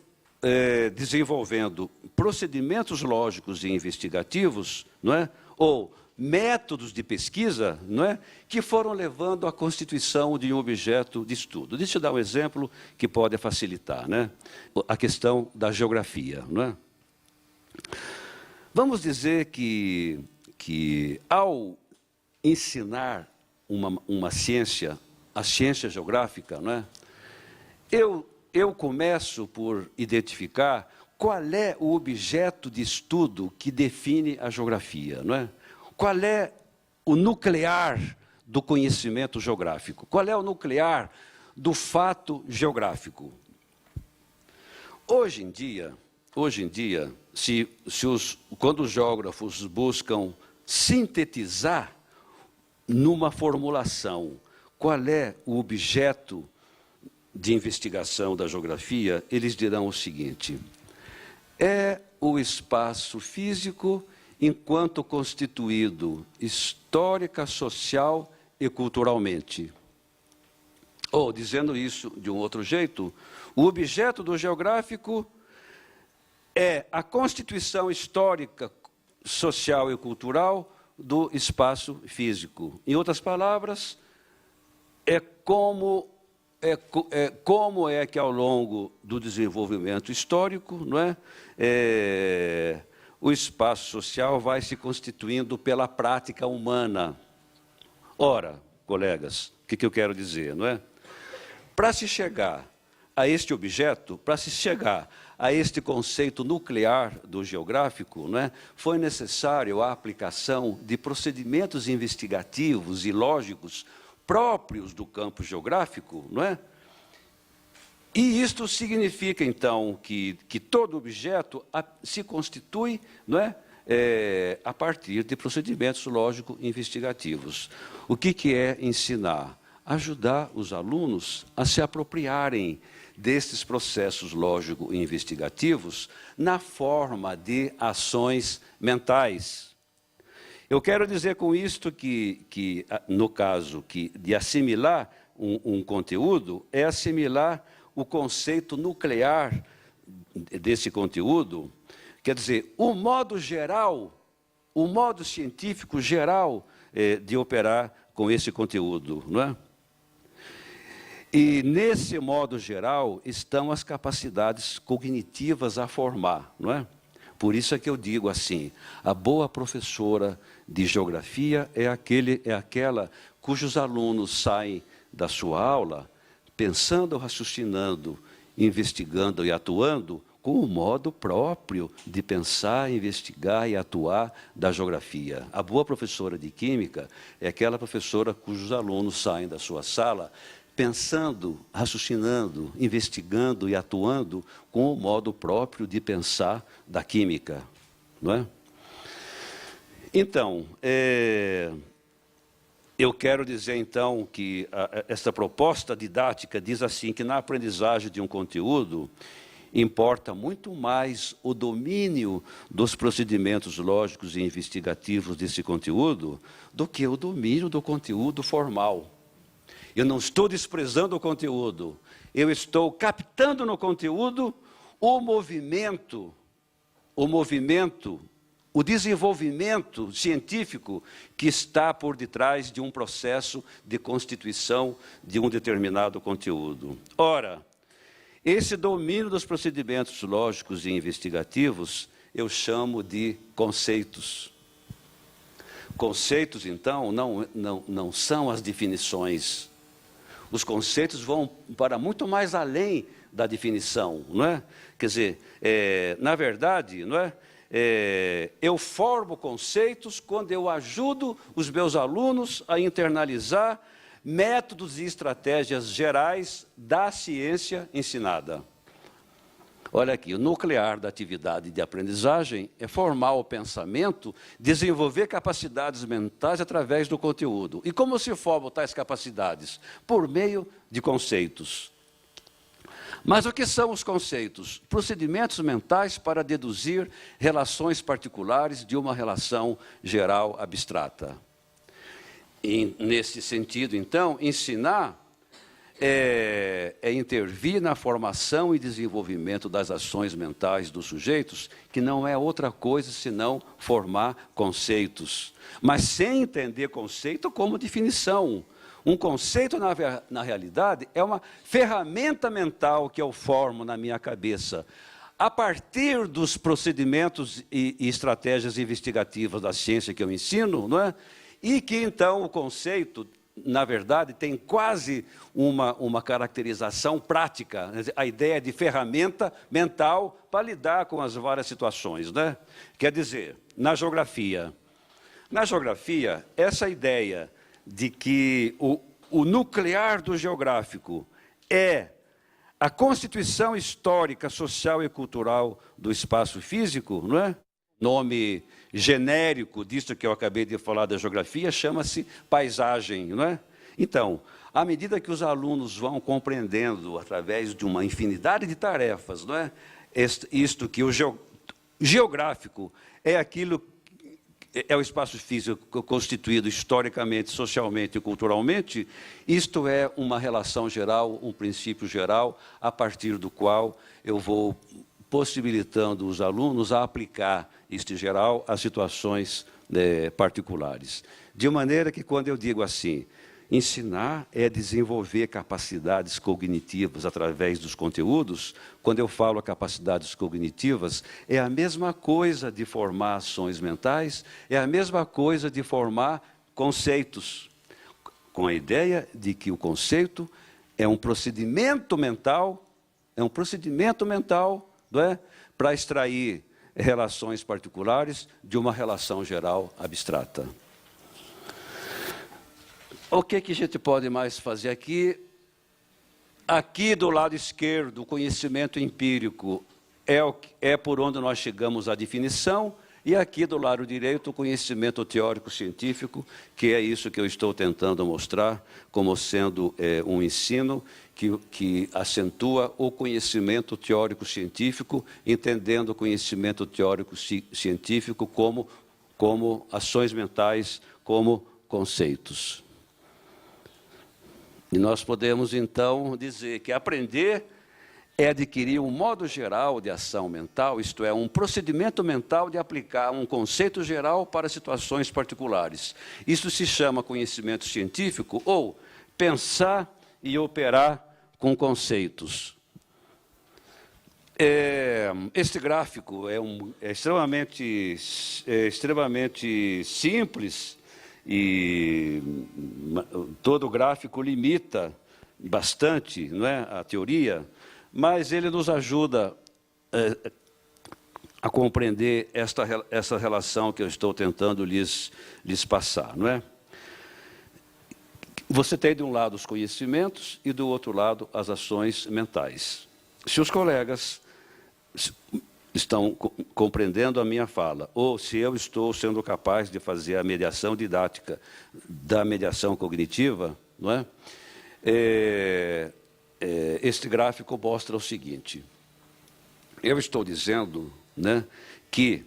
desenvolvendo procedimentos lógicos e investigativos, não é? Ou métodos de pesquisa, não é? Que foram levando à constituição de um objeto de estudo. Deixa eu dar um exemplo que pode facilitar, né? A questão da geografia, não é? Vamos dizer que ao ensinar uma ciência, a ciência geográfica, não é? Eu começo por identificar qual é o objeto de estudo que define a geografia, não é? Qual é o nuclear do conhecimento geográfico? Qual é o nuclear do fato geográfico? Hoje em dia, quando os geógrafos buscam sintetizar numa formulação qual é o objeto de investigação da geografia, eles dirão o seguinte: é o espaço físico enquanto constituído histórica, social e culturalmente. Ou, dizendo isso de um outro jeito, o objeto do geográfico é a constituição histórica, social e cultural do espaço físico. Em outras palavras, como é que ao longo do desenvolvimento histórico, não é? O espaço social vai se constituindo pela prática humana. Ora, colegas, o que eu quero dizer, não é? Para se chegar a este objeto, para se chegar a este conceito nuclear do geográfico, não é? Foi necessário a aplicação de procedimentos investigativos e lógicos próprios do campo geográfico, não é? E isto significa, então, que todo objeto se constitui, não é? A partir de procedimentos lógico-investigativos. O que é ensinar? Ajudar os alunos a se apropriarem destes processos lógico-investigativos na forma de ações mentais. Eu quero dizer com isto que no caso de assimilar um conteúdo, é assimilar o conceito nuclear desse conteúdo, quer dizer, o modo geral, o modo científico geral de operar com esse conteúdo, não é? E nesse modo geral estão as capacidades cognitivas a formar, não é? Por isso é que eu digo assim, a boa professora de geografia é aquela cujos alunos saem da sua aula pensando, raciocinando, investigando e atuando com o modo próprio de pensar, investigar e atuar da geografia. A boa professora de química é aquela professora cujos alunos saem da sua sala pensando, raciocinando, investigando e atuando com o modo próprio de pensar da química, não é? Então, eu quero dizer, então, que esta proposta didática diz assim, que na aprendizagem de um conteúdo, importa muito mais o domínio dos procedimentos lógicos e investigativos desse conteúdo do que o domínio do conteúdo formal. Eu não estou desprezando o conteúdo, eu estou captando no conteúdo o movimento, o desenvolvimento científico que está por detrás de um processo de constituição de um determinado conteúdo. Ora, esse domínio dos procedimentos lógicos e investigativos eu chamo de conceitos. Conceitos, então, não são as definições. Os conceitos vão para muito mais além da definição, não é? Quer dizer, na verdade, não é? Eu formo conceitos quando eu ajudo os meus alunos a internalizar métodos e estratégias gerais da ciência ensinada. Olha aqui, o nuclear da atividade de aprendizagem é formar o pensamento, desenvolver capacidades mentais através do conteúdo. E como se formam tais capacidades? Por meio de conceitos. Mas o que são os conceitos? Procedimentos mentais para deduzir relações particulares de uma relação geral abstrata. E, nesse sentido, então, ensinar é intervir na formação e desenvolvimento das ações mentais dos sujeitos, que não é outra coisa senão formar conceitos. Mas sem entender conceito como definição. Um conceito, na realidade, é uma ferramenta mental que eu formo na minha cabeça, a partir dos procedimentos e estratégias investigativas da ciência que eu ensino, não é? E que, então, o conceito, na verdade, tem quase uma caracterização prática, a ideia de ferramenta mental para lidar com as várias situações, né? Quer dizer, na geografia, essa ideia de que o nuclear do geográfico é a constituição histórica, social e cultural do espaço físico, não é? Nome genérico disso que eu acabei de falar da geografia chama-se paisagem, não é? Então, à medida que os alunos vão compreendendo através de uma infinidade de tarefas, não é? Isto que o geográfico é aquilo, é o espaço físico constituído historicamente, socialmente e culturalmente, isto é uma relação geral, um princípio geral, a partir do qual eu vou possibilitando os alunos a aplicar este geral às situações particulares. De maneira que, quando eu digo assim, ensinar é desenvolver capacidades cognitivas através dos conteúdos, quando eu falo capacidades cognitivas, é a mesma coisa de formar ações mentais, é a mesma coisa de formar conceitos, com a ideia de que o conceito é um procedimento mental, não é? Para extrair relações particulares de uma relação geral abstrata. O que a gente pode mais fazer aqui? Aqui do lado esquerdo, o conhecimento empírico é por onde nós chegamos à definição, e aqui do lado direito, o conhecimento teórico-científico, que é isso que eu estou tentando mostrar como sendo um ensino que acentua o conhecimento teórico-científico, entendendo o conhecimento teórico-científico como ações mentais, como conceitos. E nós podemos, então, dizer que aprender é adquirir um modo geral de ação mental, isto é, um procedimento mental de aplicar um conceito geral para situações particulares. Isso se chama conhecimento científico, ou pensar e operar com conceitos. Este gráfico é extremamente simples, e todo gráfico limita bastante, não é, a teoria, mas ele nos ajuda a compreender essa relação que eu estou tentando lhes passar, não é? Você tem de um lado os conhecimentos e do outro lado as ações mentais. Se os colegas estão compreendendo a minha fala, ou se eu estou sendo capaz de fazer a mediação didática da mediação cognitiva, não é? Este gráfico mostra o seguinte: eu estou dizendo, né, que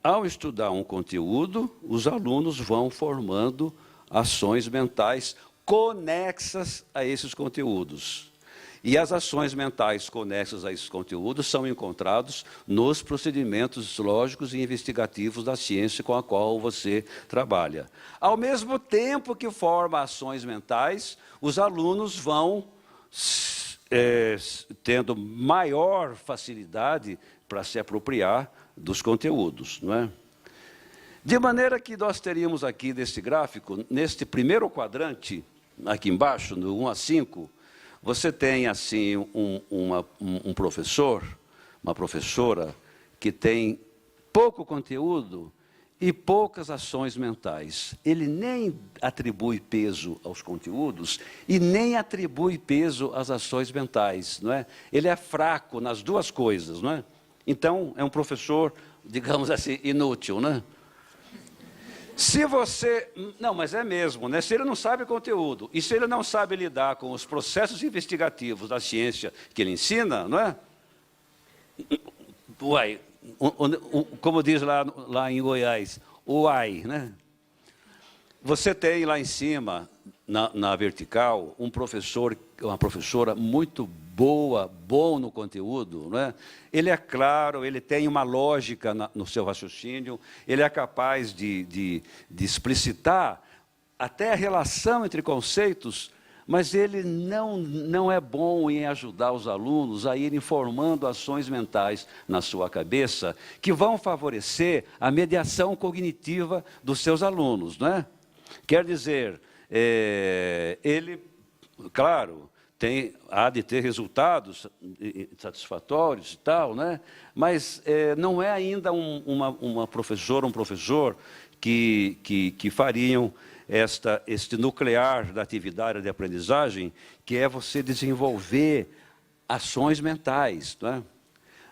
ao estudar um conteúdo, os alunos vão formando ações mentais conexas a esses conteúdos. E as ações mentais conexas a esses conteúdos são encontrados nos procedimentos lógicos e investigativos da ciência com a qual você trabalha. Ao mesmo tempo que forma ações mentais, os alunos vão tendo maior facilidade para se apropriar dos conteúdos, não é? De maneira que nós teríamos aqui nesse gráfico, neste primeiro quadrante, aqui embaixo, no 1 a 5, você tem, assim, um professor, uma professora, que tem pouco conteúdo e poucas ações mentais. Ele nem atribui peso aos conteúdos e nem atribui peso às ações mentais, não é? Ele é fraco nas duas coisas, não é? Então, é um professor, digamos assim, inútil, né? Se você... Não, mas é mesmo, né? Se ele não sabe conteúdo e se ele não sabe lidar com os processos investigativos da ciência que ele ensina, não é? Uai, como diz lá em Goiás, uai, né? Você tem lá em cima, na vertical, um professor, uma professora muito bom no conteúdo, não é? Ele é claro, ele tem uma lógica no seu raciocínio, ele é capaz de explicitar até a relação entre conceitos, mas ele não é bom em ajudar os alunos a irem formando ações mentais na sua cabeça que vão favorecer a mediação cognitiva dos seus alunos, não é? Quer dizer, ele, claro, há de ter resultados satisfatórios e tal, né? Mas não é ainda uma professora, um professor que fariam este nuclear da atividade de aprendizagem, que é você desenvolver ações mentais, não é?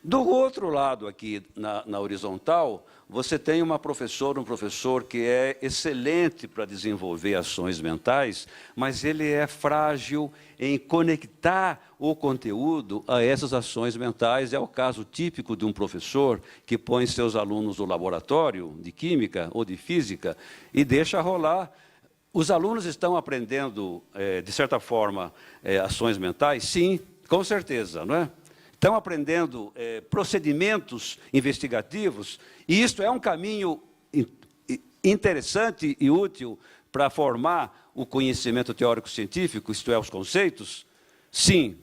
Do outro lado aqui, na horizontal, você tem uma professora, um professor que é excelente para desenvolver ações mentais, mas ele é frágil em conectar o conteúdo a essas ações mentais. É o caso típico de um professor que põe seus alunos no laboratório de química ou de física e deixa rolar. Os alunos estão aprendendo, de certa forma, ações mentais? Sim, com certeza, não é? Estão aprendendo procedimentos investigativos, e isto é um caminho interessante e útil para formar o conhecimento teórico-científico, isto é, os conceitos? Sim,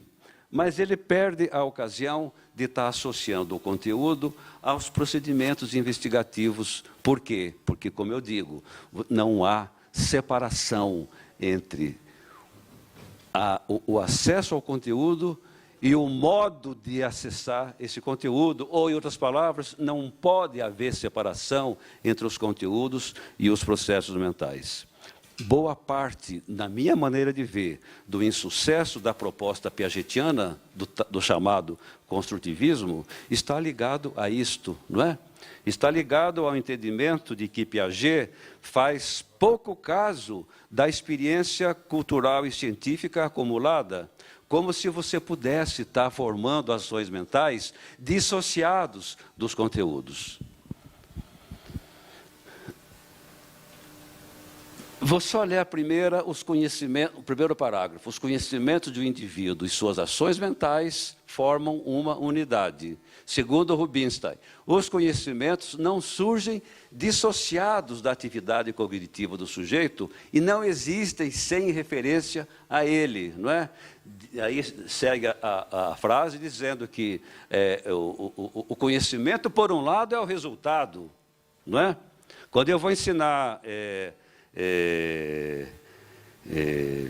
mas ele perde a ocasião de estar associando o conteúdo aos procedimentos investigativos. Por quê? Porque, como eu digo, não há separação entre o acesso ao conteúdo e o modo de acessar esse conteúdo, ou, em outras palavras, não pode haver separação entre os conteúdos e os processos mentais. Boa parte, na minha maneira de ver, do insucesso da proposta piagetiana, do chamado construtivismo, está ligado a isto, não é? Está ligado ao entendimento de que Piaget faz pouco caso da experiência cultural e científica acumulada, como se você pudesse estar formando ações mentais dissociados dos conteúdos. Vou só ler o primeiro parágrafo. Os conhecimentos do indivíduo e suas ações mentais formam uma unidade. Segundo Rubinstein, os conhecimentos não surgem dissociados da atividade cognitiva do sujeito e não existem sem referência a ele, não é? Aí segue a frase dizendo que o conhecimento, por um lado, é o resultado, não é? Quando eu vou ensinar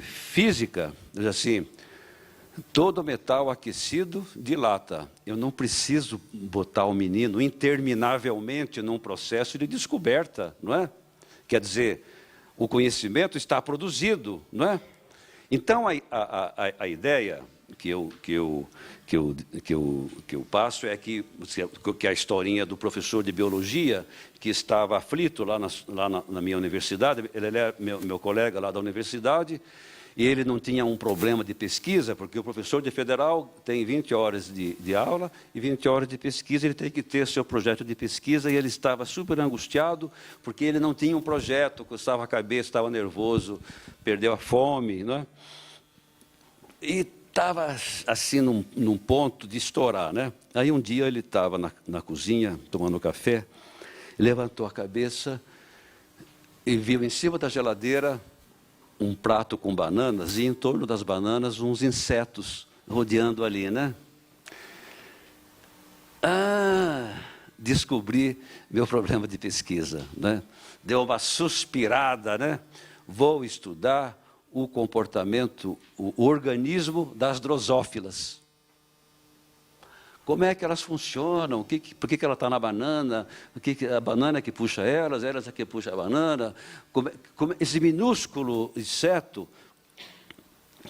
física, diz assim, todo metal aquecido dilata. Eu não preciso botar o menino interminavelmente num processo de descoberta, não é? Quer dizer, o conhecimento está produzido, não é? Então, a ideia que eu passo é que a historinha do professor de biologia que estava aflito lá na minha universidade, ele é meu colega lá da universidade, e ele não tinha um problema de pesquisa, porque o professor de federal tem 20 horas de aula e 20 horas de pesquisa, ele tem que ter seu projeto de pesquisa, e ele estava super angustiado, porque ele não tinha um projeto, coçava a cabeça, estava nervoso, perdeu a fome, né? E estava assim num ponto de estourar, né? Aí um dia ele estava na cozinha, tomando café, levantou a cabeça e viu em cima da geladeira um prato com bananas, e em torno das bananas uns insetos rodeando ali, né? Descobri meu problema de pesquisa, né? Deu uma suspirada, né? Vou estudar o comportamento, o organismo das drosófilas. Como é que elas funcionam? Por que ela está na banana? A banana é que puxa elas é que puxa a banana? Esse minúsculo inseto,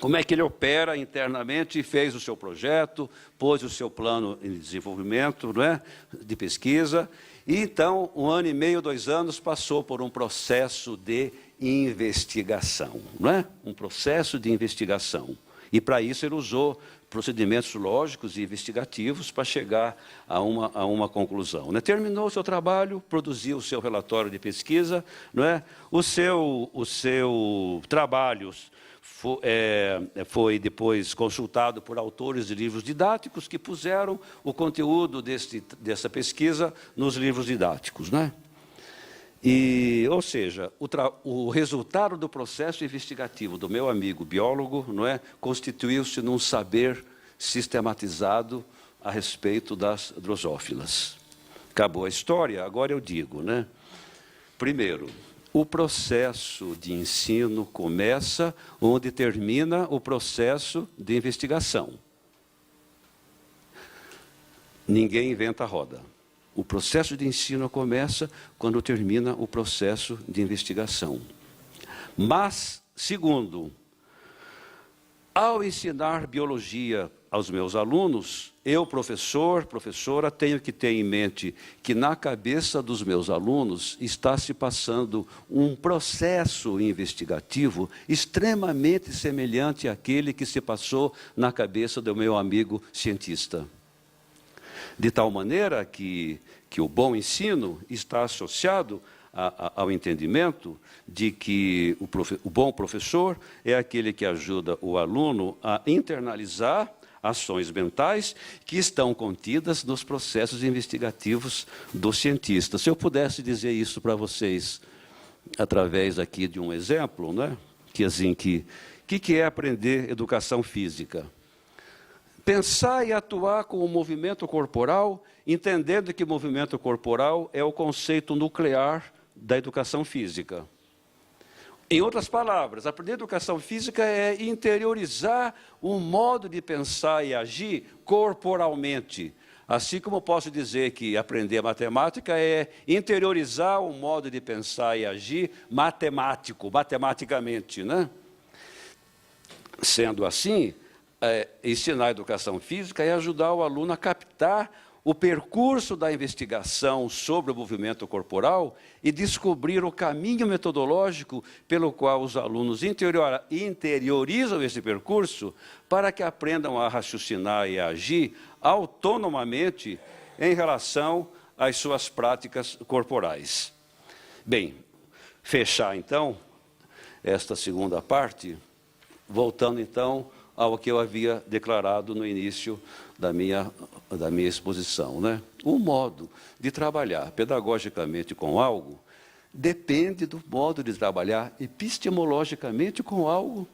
como é que ele opera internamente? Fez o seu projeto, pôs o seu plano de desenvolvimento, não é? De pesquisa. E então, 1 ano e meio, 2 anos, passou por um processo de investigação, não é? Um processo de investigação. E, para isso, ele usou procedimentos lógicos e investigativos para chegar a uma conclusão. Né? Terminou o seu trabalho, produziu o seu relatório de pesquisa, não é? O seu trabalho foi depois consultado por autores de livros didáticos que puseram o conteúdo dessa pesquisa nos livros didáticos, né? Ou seja, o resultado do processo investigativo do meu amigo biólogo, não é, constituiu-se num saber sistematizado a respeito das drosófilas. Acabou a história, agora eu digo, né? Primeiro, o processo de ensino começa onde termina o processo de investigação. Ninguém inventa a roda. O processo de ensino começa quando termina o processo de investigação. Mas, segundo, ao ensinar biologia aos meus alunos, eu, professora, tenho que ter em mente que na cabeça dos meus alunos está se passando um processo investigativo extremamente semelhante àquele que se passou na cabeça do meu amigo cientista. De tal maneira que o bom ensino está associado ao entendimento de que o bom professor é aquele que ajuda o aluno a internalizar ações mentais que estão contidas nos processos investigativos do cientista. Se eu pudesse dizer isso para vocês através aqui de um exemplo, né? Que é aprender educação física? Pensar e atuar com o movimento corporal, entendendo que o movimento corporal é o conceito nuclear da educação física. Em outras palavras, aprender educação física é interiorizar um modo de pensar e agir corporalmente. Assim como posso dizer que aprender matemática é interiorizar um modo de pensar e agir matematicamente, né? Sendo assim, ensinar a educação física é ajudar o aluno a captar o percurso da investigação sobre o movimento corporal e descobrir o caminho metodológico pelo qual os alunos interiorizam esse percurso para que aprendam a raciocinar e a agir autonomamente em relação às suas práticas corporais. Bem, fechar então esta segunda parte, voltando então ao que eu havia declarado no início da minha exposição, né? O modo de trabalhar pedagogicamente com algo depende do modo de trabalhar epistemologicamente com algo,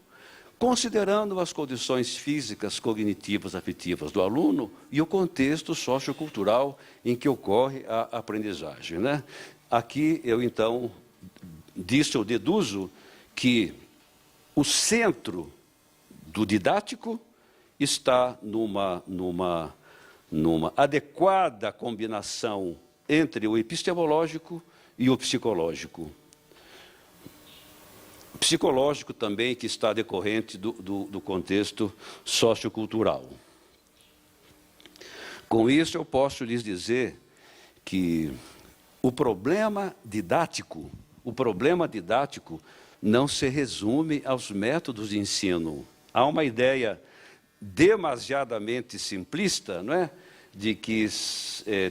considerando as condições físicas, cognitivas, afetivas do aluno e o contexto sociocultural em que ocorre a aprendizagem, né? Aqui eu, então, eu deduzo que o centro do didático está numa adequada combinação entre o epistemológico e o psicológico. O psicológico também que está decorrente do contexto sociocultural. Com isso, eu posso lhes dizer que o problema didático não se resume aos métodos de ensino. Há uma ideia demasiadamente simplista, não é? De que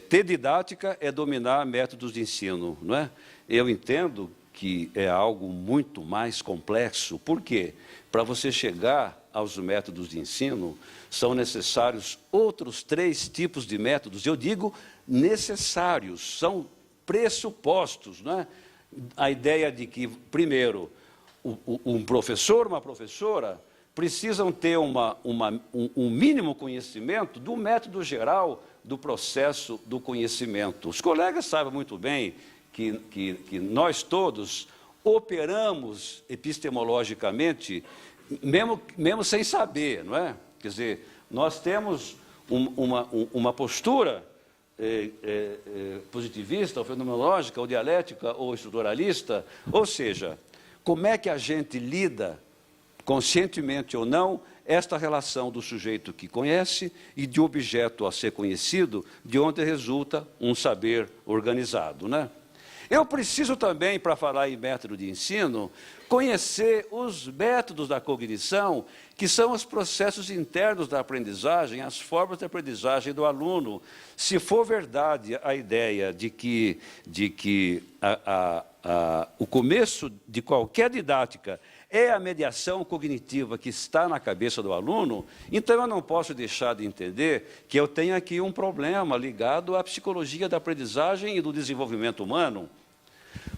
ter didática é dominar métodos de ensino, não é? Eu entendo que é algo muito mais complexo. Por quê? Para você chegar aos métodos de ensino, são necessários outros 3 tipos de métodos. Eu digo necessários, são pressupostos, não é? A ideia de que, primeiro, um professor, uma professora, precisam ter um mínimo conhecimento do método geral do processo do conhecimento. Os colegas sabem muito bem que nós todos operamos epistemologicamente, mesmo sem saber, não é? Quer dizer, nós temos uma postura positivista, ou fenomenológica, ou dialética, ou estruturalista, ou seja, como é que a gente lida, conscientemente ou não, esta relação do sujeito que conhece e de objeto a ser conhecido, de onde resulta um saber organizado, né? Eu preciso também, para falar em método de ensino, conhecer os métodos da cognição, que são os processos internos da aprendizagem, as formas de aprendizagem do aluno. Se for verdade a ideia de que o começo de qualquer didática é a mediação cognitiva que está na cabeça do aluno, então eu não posso deixar de entender que eu tenho aqui um problema ligado à psicologia da aprendizagem e do desenvolvimento humano.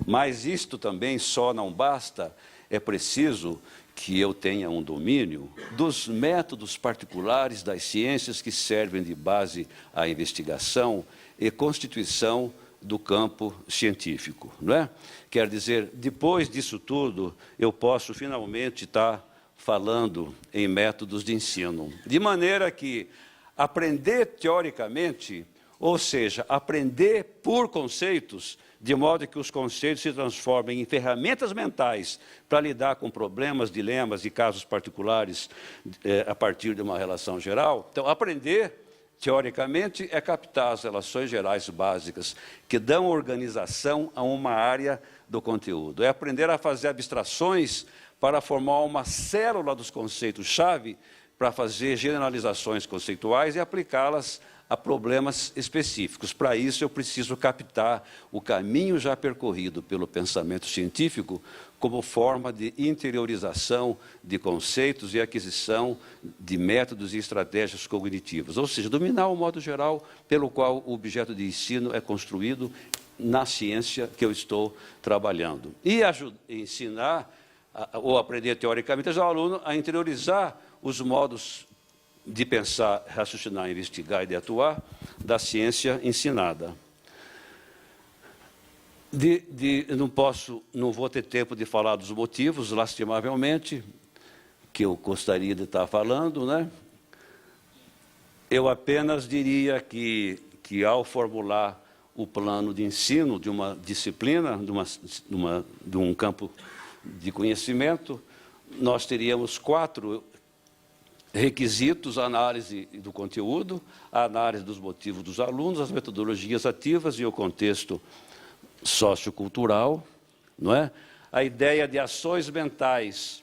Mas isto também só não basta, é preciso que eu tenha um domínio dos métodos particulares das ciências que servem de base à investigação e constituição do campo científico, não é? Quer dizer, depois disso tudo, eu posso finalmente estar falando em métodos de ensino. De maneira que aprender teoricamente, ou seja, aprender por conceitos, de modo que os conceitos se transformem em ferramentas mentais para lidar com problemas, dilemas e casos particulares a partir de uma relação geral. Então, aprender, teoricamente, é captar as relações gerais básicas que dão organização a uma área do conteúdo. É aprender a fazer abstrações para formar uma célula dos conceitos-chave, para fazer generalizações conceituais e aplicá-las a problemas específicos. Para isso, eu preciso captar o caminho já percorrido pelo pensamento científico como forma de interiorização de conceitos e aquisição de métodos e estratégias cognitivas, ou seja, dominar o modo geral pelo qual o objeto de ensino é construído na ciência que eu estou trabalhando. E ensinar, ou aprender teoricamente, ao aluno a interiorizar os modos de pensar, raciocinar, investigar e de atuar da ciência ensinada. Não vou ter tempo de falar dos motivos, lastimavelmente, que eu gostaria de estar falando, né? Eu apenas diria que ao formular o plano de ensino de uma disciplina, de um campo de conhecimento, nós teríamos 4 requisitos: a análise do conteúdo, a análise dos motivos dos alunos, as metodologias ativas e o contexto sociocultural, não é? A ideia de ações mentais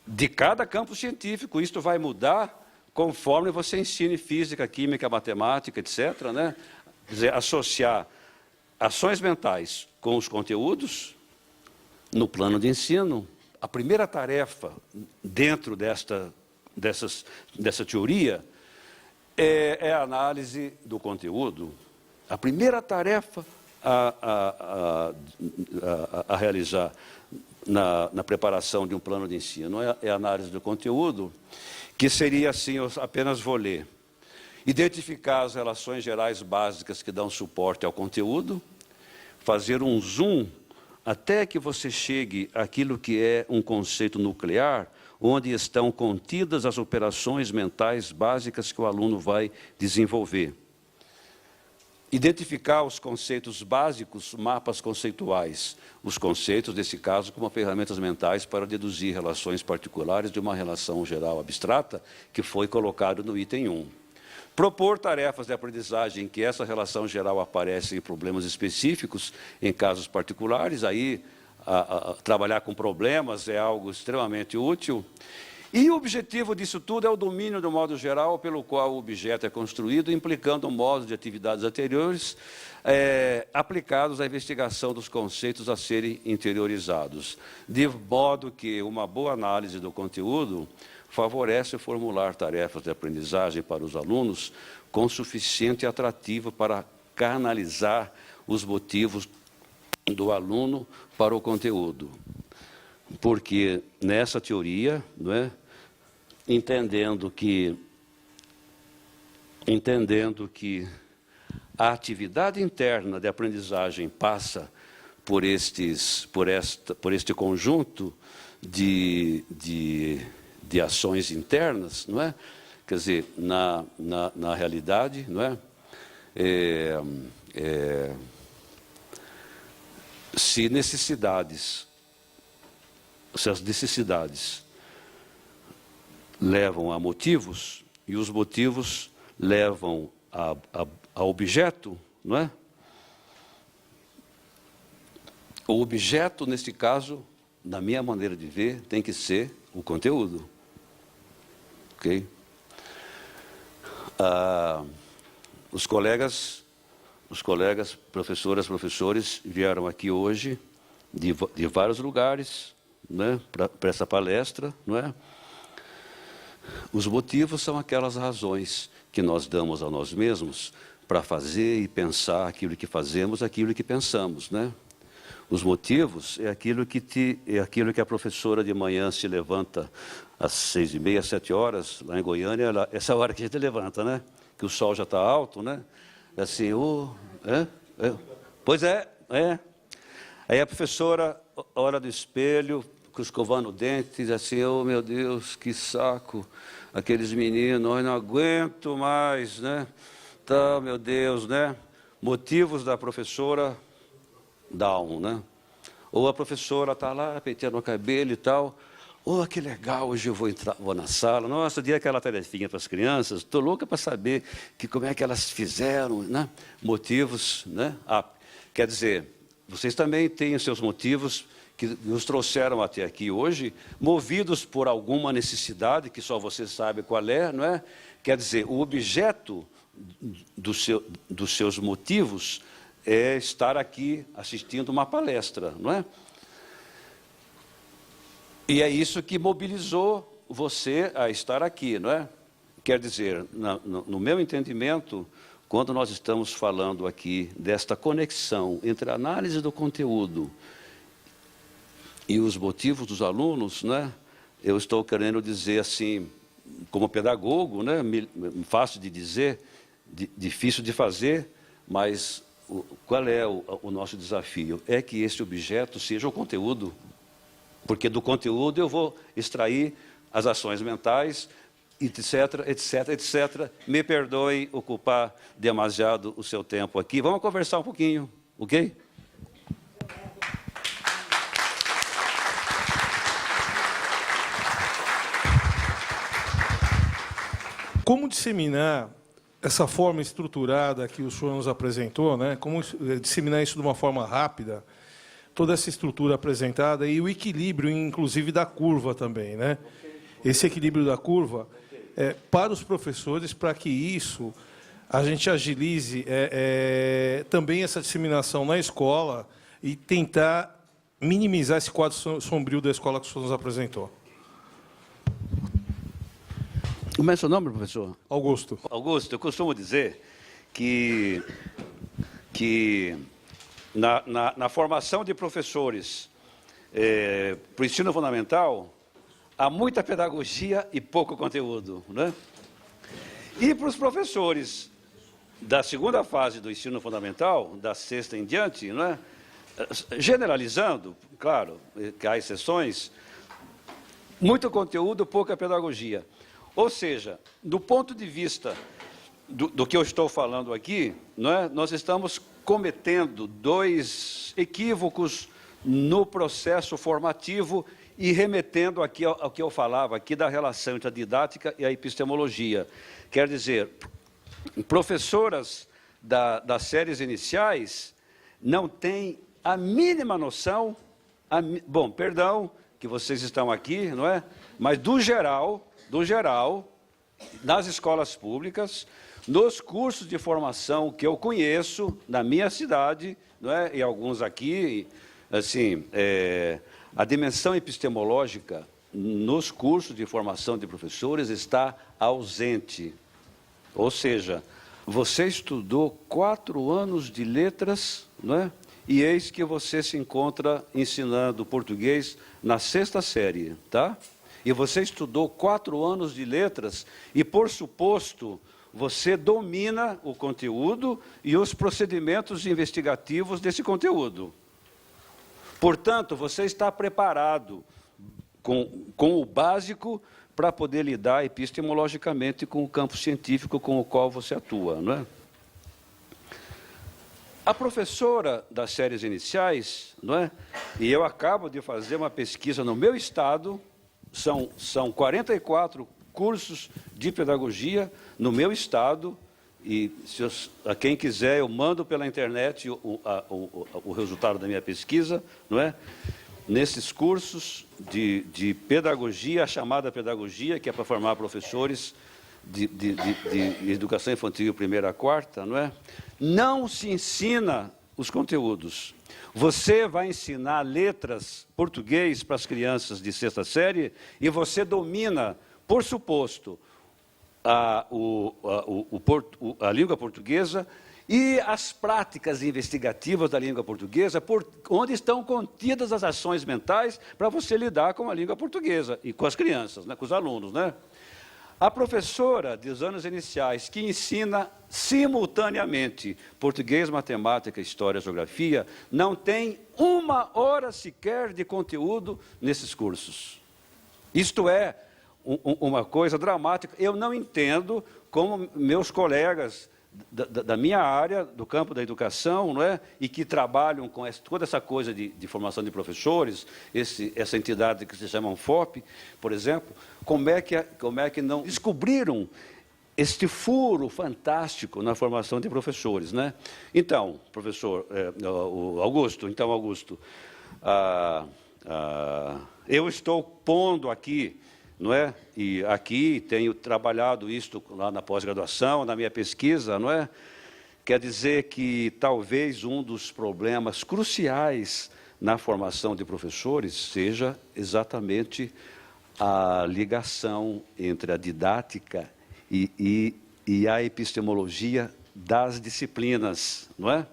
de cada campo científico. Isto vai mudar conforme você ensine física, química, matemática, etc., né? Quer dizer, associar ações mentais com os conteúdos no plano de ensino. A primeira tarefa dentro dessa teoria é a análise do conteúdo. A primeira tarefa a realizar na preparação de um plano de ensino é a análise do conteúdo, que seria assim, eu apenas vou ler: identificar as relações gerais básicas que dão suporte ao conteúdo, fazer um zoom até que você chegue àquilo que é um conceito nuclear, onde estão contidas as operações mentais básicas que o aluno vai desenvolver. Identificar os conceitos básicos, mapas conceituais. Os conceitos, nesse caso, como ferramentas mentais para deduzir relações particulares de uma relação geral abstrata, que foi colocado no item 1. Propor tarefas de aprendizagem em que essa relação geral aparece em problemas específicos, em casos particulares. Aí, trabalhar com problemas é algo extremamente útil. E o objetivo disso tudo é o domínio do modo geral pelo qual o objeto é construído, implicando modos de atividades anteriores aplicados à investigação dos conceitos a serem interiorizados, de modo que uma boa análise do conteúdo favorece formular tarefas de aprendizagem para os alunos com suficiente atrativo para canalizar os motivos do aluno para o conteúdo. Porque nessa teoria, não é, entendendo que a atividade interna de aprendizagem passa por este conjunto de ações internas, não é? Quer dizer, na realidade, não é? Se as necessidades levam a motivos, e os motivos levam a objeto, não é? O objeto, neste caso, na minha maneira de ver, tem que ser o conteúdo. Ok? Os colegas, professoras, professores, vieram aqui hoje de vários lugares, né, para essa palestra, não é? Os motivos são aquelas razões que nós damos a nós mesmos para fazer e pensar aquilo que fazemos, aquilo que pensamos, né? Os motivos é aquilo que a professora de manhã se levanta às 6h30, 7h, lá em Goiânia, essa hora que a gente levanta, né? Que o sol já está alto, né? Assim, pois é. Aí a professora olha do espelho, escovando o dente, diz assim, oh meu Deus, que saco, aqueles meninos, eu não aguento mais, né? Tá, meu Deus, né? Motivos da professora down, né? Ou a professora está lá, penteando o cabelo e tal, oh, que legal, hoje eu vou na sala, nossa, dei aquela tarefinha para as crianças, estou louca para saber como é que elas fizeram, né? Motivos, né? Quer dizer, vocês também têm os seus motivos que nos trouxeram até aqui hoje, movidos por alguma necessidade, que só você sabe qual é, não é? Quer dizer, o objeto dos seus motivos é estar aqui assistindo uma palestra, não é? E é isso que mobilizou você a estar aqui, não é? Quer dizer, no meu entendimento, quando nós estamos falando aqui desta conexão entre a análise do conteúdo e os motivos dos alunos, né? Eu estou querendo dizer assim, como pedagogo, né? Fácil de dizer, difícil de fazer, mas qual é o nosso desafio? É que esse objeto seja o conteúdo, porque do conteúdo eu vou extrair as ações mentais, etc, etc, etc. Me perdoem ocupar demasiado o seu tempo aqui. Vamos conversar um pouquinho, ok? Como disseminar essa forma estruturada que o senhor nos apresentou, né? Como disseminar isso de uma forma rápida, toda essa estrutura apresentada e o equilíbrio, inclusive, da curva também, né? Esse equilíbrio da curva para os professores, para que isso a gente agilize também essa disseminação na escola e tentar minimizar esse quadro sombrio da escola que o senhor nos apresentou. Como é o seu nome, professor? Augusto. Augusto, eu costumo dizer que na formação de professores para o ensino fundamental, há muita pedagogia e pouco conteúdo, né? E para os professores da segunda fase do ensino fundamental, da sexta em diante, né? Generalizando, claro, que há exceções, muito conteúdo, pouca pedagogia. Ou seja, do ponto de vista do que eu estou falando aqui, não é? Nós estamos cometendo dois equívocos no processo formativo e remetendo aqui ao que eu falava aqui da relação entre a didática e a epistemologia. Quer dizer, professoras das séries iniciais não têm a mínima noção, bom, perdão que vocês estão aqui, não é? Mas do geral, nas escolas públicas, nos cursos de formação que eu conheço na minha cidade, não é? E alguns aqui, assim, a dimensão epistemológica nos cursos de formação de professores está ausente. Ou seja, você estudou 4 anos de letras, não é? E eis que você se encontra ensinando português na 6ª série, tá? E você estudou 4 anos de letras e, por suposto, você domina o conteúdo e os procedimentos investigativos desse conteúdo. Portanto, você está preparado com o básico para poder lidar epistemologicamente com o campo científico com o qual você atua, não é? A professora das séries iniciais, não é? E eu acabo de fazer uma pesquisa no meu estado, são 44 cursos de pedagogia no meu estado, e a quem quiser eu mando pela internet o resultado da minha pesquisa, não é? Nesses cursos de pedagogia, a chamada pedagogia, que é para formar professores de educação infantil primeira a quarta, não é? Não se ensina os conteúdos. Você vai ensinar letras português para as crianças de sexta série e você domina, por suposto, a língua portuguesa e as práticas investigativas da língua portuguesa, onde estão contidas as ações mentais para você lidar com a língua portuguesa e com as crianças, né, com os alunos, né? A professora dos anos iniciais, que ensina simultaneamente português, matemática, história, geografia, não tem uma hora sequer de conteúdo nesses cursos. Isto é uma coisa dramática. Eu não entendo como meus colegas da minha área, do campo da educação, não é? E que trabalham com toda essa coisa de formação de professores, essa entidade que se chama FOP, por exemplo, como é que não descobriram este furo fantástico na formação de professores, né? Então, professor Augusto, eu estou pondo aqui, não é? E aqui tenho trabalhado isto lá na pós-graduação, na minha pesquisa, não é? Quer dizer que talvez um dos problemas cruciais na formação de professores seja exatamente a ligação entre a didática e a epistemologia das disciplinas, não é?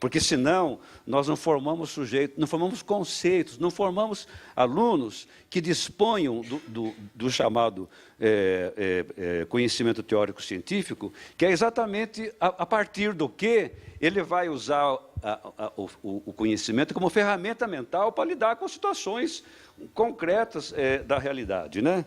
Porque, senão, nós não formamos sujeitos, não formamos conceitos, não formamos alunos que disponham do chamado conhecimento teórico-científico, que é exatamente a partir do que ele vai usar o conhecimento como ferramenta mental para lidar com situações concretas da realidade, né?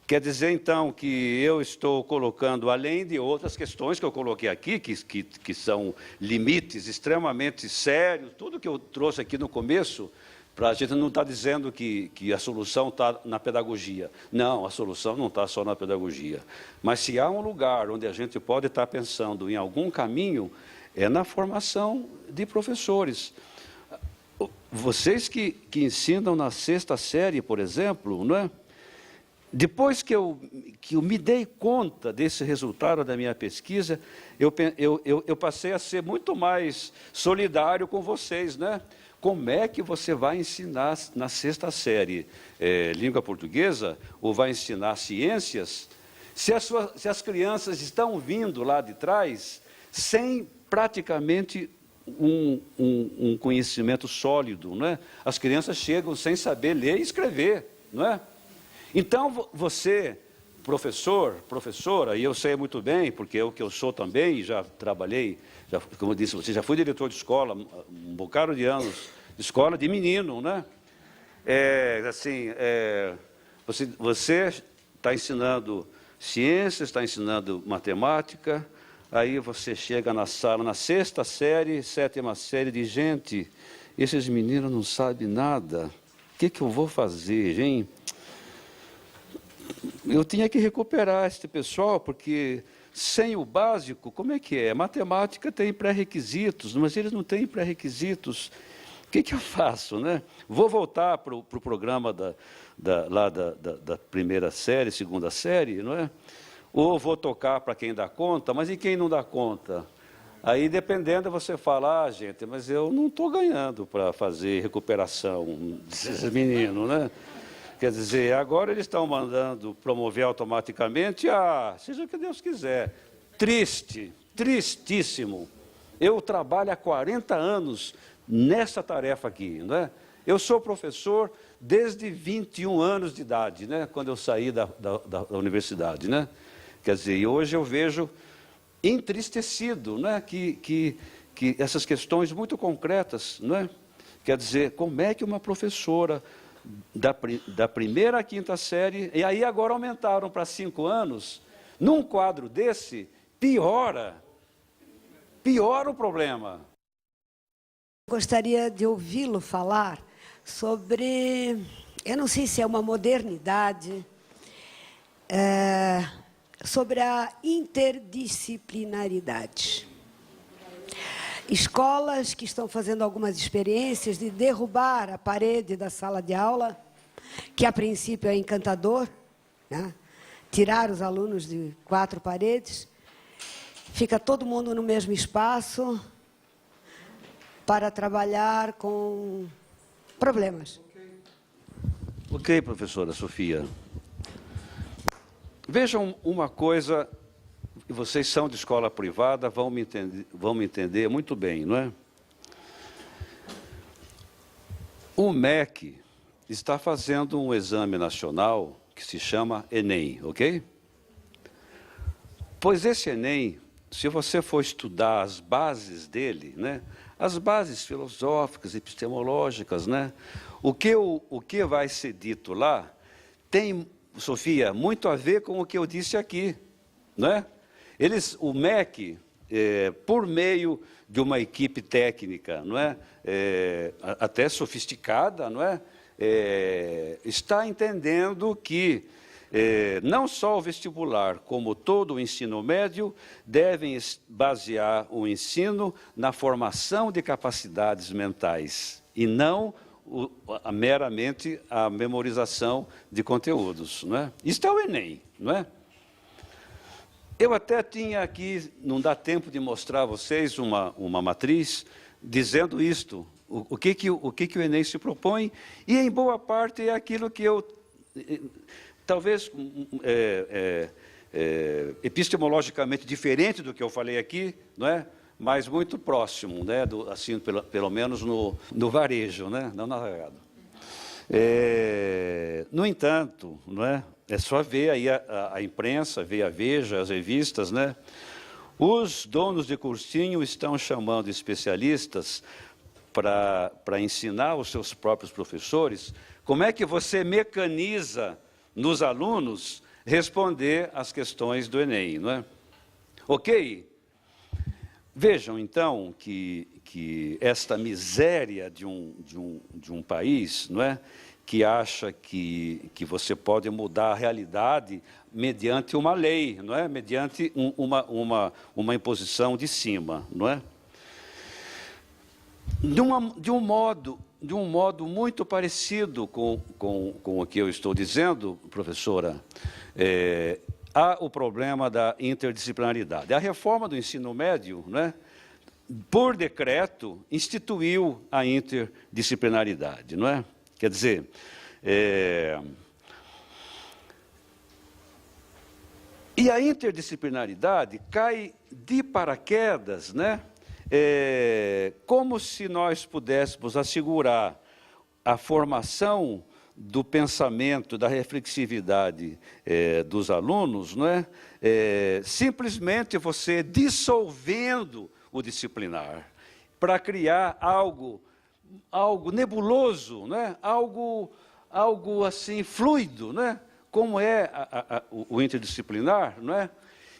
Quer dizer, então, que eu estou colocando, além de outras questões que eu coloquei aqui, que são limites extremamente sérios, tudo que eu trouxe aqui no começo, para a gente não estar dizendo que a solução está na pedagogia. Não, a solução não está só na pedagogia. Mas se há um lugar onde a gente pode estar pensando em algum caminho, é na formação de professores. Vocês que ensinam na sexta série, por exemplo, não é? Depois que eu me dei conta desse resultado da minha pesquisa, eu passei a ser muito mais solidário com vocês, né? Como é que você vai ensinar na sexta série língua portuguesa, ou vai ensinar ciências, se as crianças estão vindo lá de trás sem praticamente um conhecimento sólido, não é? As crianças chegam sem saber ler e escrever, não é? Então, você, professora, e eu sei muito bem, porque é o que eu sou também, já trabalhei, como eu disse, você já fui diretor de escola, um bocado de anos, de escola de menino, né? Você está ensinando ciências, está ensinando matemática, aí você chega na sala, na sexta série, sétima série, de gente, esses meninos não sabem nada, o que eu vou fazer, hein? Eu tinha que recuperar esse pessoal, porque sem o básico, como é que é? Matemática tem pré-requisitos, mas eles não têm pré-requisitos. O que eu faço, né? Vou voltar para o programa da primeira série, segunda série, não é? Ou vou tocar para quem dá conta, mas e quem não dá conta? Aí, dependendo, você fala, gente, mas eu não estou ganhando para fazer recuperação desses meninos, né? Quer dizer, agora eles estão mandando promover automaticamente, seja o que Deus quiser. Triste, tristíssimo. Eu trabalho há 40 anos nessa tarefa aqui, não é? Eu sou professor desde 21 anos de idade, né? Quando eu saí da universidade, né? Quer dizer, e hoje eu vejo entristecido, né? Que essas questões muito concretas, não é? Quer dizer, como é que uma professora da primeira à quinta série, e aí agora aumentaram para 5 anos. Num quadro desse, piora o problema. Gostaria de ouvi-lo falar sobre, eu não sei se é uma modernidade, sobre a interdisciplinaridade. Escolas que estão fazendo algumas experiências de derrubar a parede da sala de aula, que a princípio é encantador, né? Tirar os alunos de 4 paredes, fica todo mundo no mesmo espaço para trabalhar com problemas. Ok, professora Sofia. Vejam uma coisa, vocês são de escola privada, vão me entender muito bem, não é? O MEC está fazendo um exame nacional que se chama Enem, ok? Pois esse Enem, se você for estudar as bases dele, né, as bases filosóficas, epistemológicas, né, o que vai ser dito lá tem, Sofia, muito a ver com o que eu disse aqui, não é? O MEC, por meio de uma equipe técnica, não é? Até sofisticada, não é? Está entendendo que não só o vestibular, como todo o ensino médio, devem basear o ensino na formação de capacidades mentais, e não meramente a memorização de conteúdos, não é? Isto é o Enem, não é? Eu até tinha aqui, não dá tempo de mostrar a vocês uma matriz dizendo isto, o que o Enem se propõe, e em boa parte é aquilo que eu, talvez epistemologicamente diferente do que eu falei aqui, não é? Mas muito próximo, né? Assim, pelo menos no varejo, né? Não na regada. No entanto, não é? É só ver aí a imprensa, ver a Veja, as revistas, né? Os donos de cursinho estão chamando especialistas para ensinar os seus próprios professores como é que você mecaniza nos alunos responder às questões do Enem, não é? Ok? Vejam, então, que esta miséria de um país, não é? Que acha que você pode mudar a realidade mediante uma lei, não é? Mediante uma imposição de cima, não é? De um modo muito parecido com o que eu estou dizendo, professora, há o problema da interdisciplinaridade. A reforma do ensino médio, né, por decreto, instituiu a interdisciplinaridade, não é? Quer dizer, e a interdisciplinaridade cai de paraquedas, né? Como se nós pudéssemos assegurar a formação do pensamento, da reflexividade dos alunos, não é? Simplesmente você dissolvendo o disciplinar para criar algo nebuloso, não é? Algo assim fluido, não é? Como é o interdisciplinar, não é?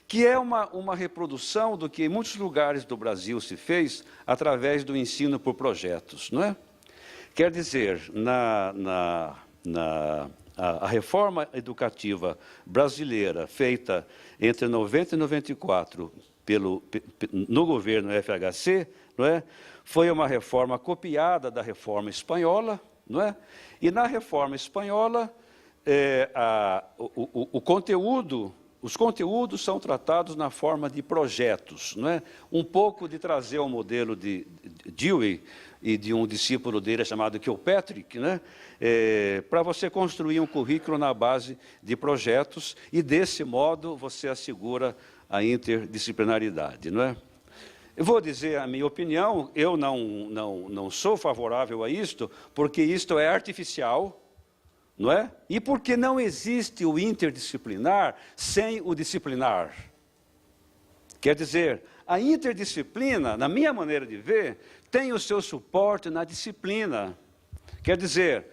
Que é uma reprodução do que em muitos lugares do Brasil se fez através do ensino por projetos, não é? Quer dizer, a reforma educativa brasileira feita entre 90 e 94 no governo FHC, não é? Foi uma reforma copiada da reforma espanhola, não é? E na reforma espanhola, os conteúdos são tratados na forma de projetos, não é? Um pouco de trazer o modelo de Dewey e de um discípulo dele chamado Kilpatrick, né? Para você construir um currículo na base de projetos, e desse modo você assegura a interdisciplinaridade, não é? Eu vou dizer a minha opinião, eu não sou favorável a isto, porque isto é artificial, não é? E porque não existe o interdisciplinar sem o disciplinar. Quer dizer, a interdisciplina, na minha maneira de ver, tem o seu suporte na disciplina. Quer dizer,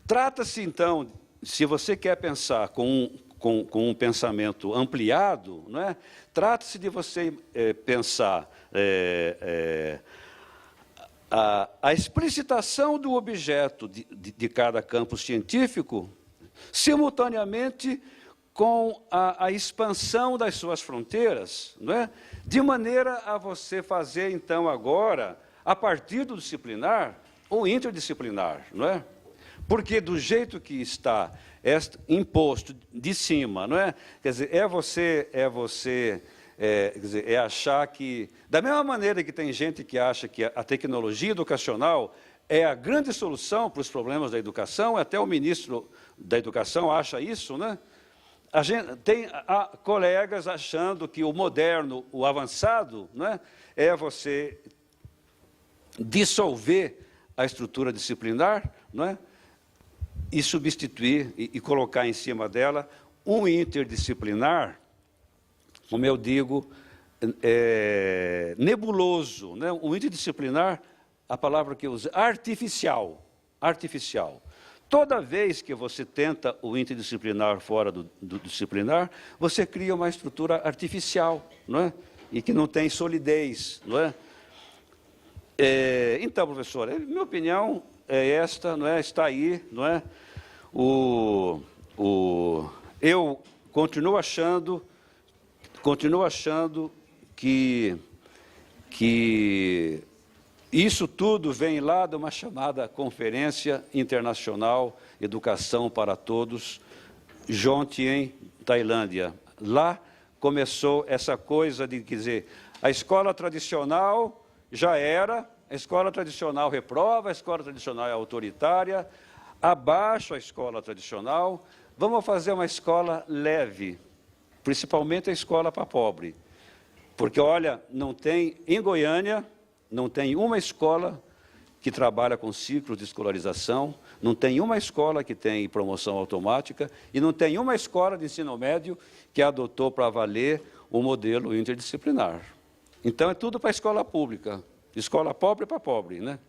Trata-se, então, se você quer pensar com um pensamento ampliado, não é? Trata-se de você pensar a explicitação do objeto de cada campo científico, simultaneamente com a expansão das suas fronteiras, não é? De maneira a você fazer, então, agora, a partir do disciplinar, o interdisciplinar, não é? Porque do jeito que está imposto de cima, não é? Quer dizer, quer dizer, é achar que, da mesma maneira que tem gente que acha que a tecnologia educacional é a grande solução para os problemas da educação, até o ministro da Educação acha isso, né? A gente tem colegas achando que o moderno, o avançado, né, é você dissolver a estrutura disciplinar, não é? E substituir e colocar em cima dela um interdisciplinar, como eu digo, nebuloso, né? Um interdisciplinar, a palavra que eu uso, artificial. Toda vez que você tenta o interdisciplinar fora do disciplinar, você cria uma estrutura artificial, não é? E que não tem solidez, não é? Então, professor, minha opinião é esta, não é? Está aí, não é? Eu continuo achando que isso tudo vem lá de uma chamada Conferência Internacional Educação para Todos, Jomtien, Tailândia. Lá começou essa coisa de dizer, a escola tradicional já era, a escola tradicional reprova, a escola tradicional é autoritária, abaixo a escola tradicional, vamos fazer uma escola leve, principalmente a escola para pobre. Porque, olha, não tem, em Goiânia, não tem uma escola que trabalha com ciclos de escolarização, não tem uma escola que tem promoção automática e não tem uma escola de ensino médio que adotou para valer o modelo interdisciplinar. Então, é tudo para a escola pública, escola pobre para pobre, né?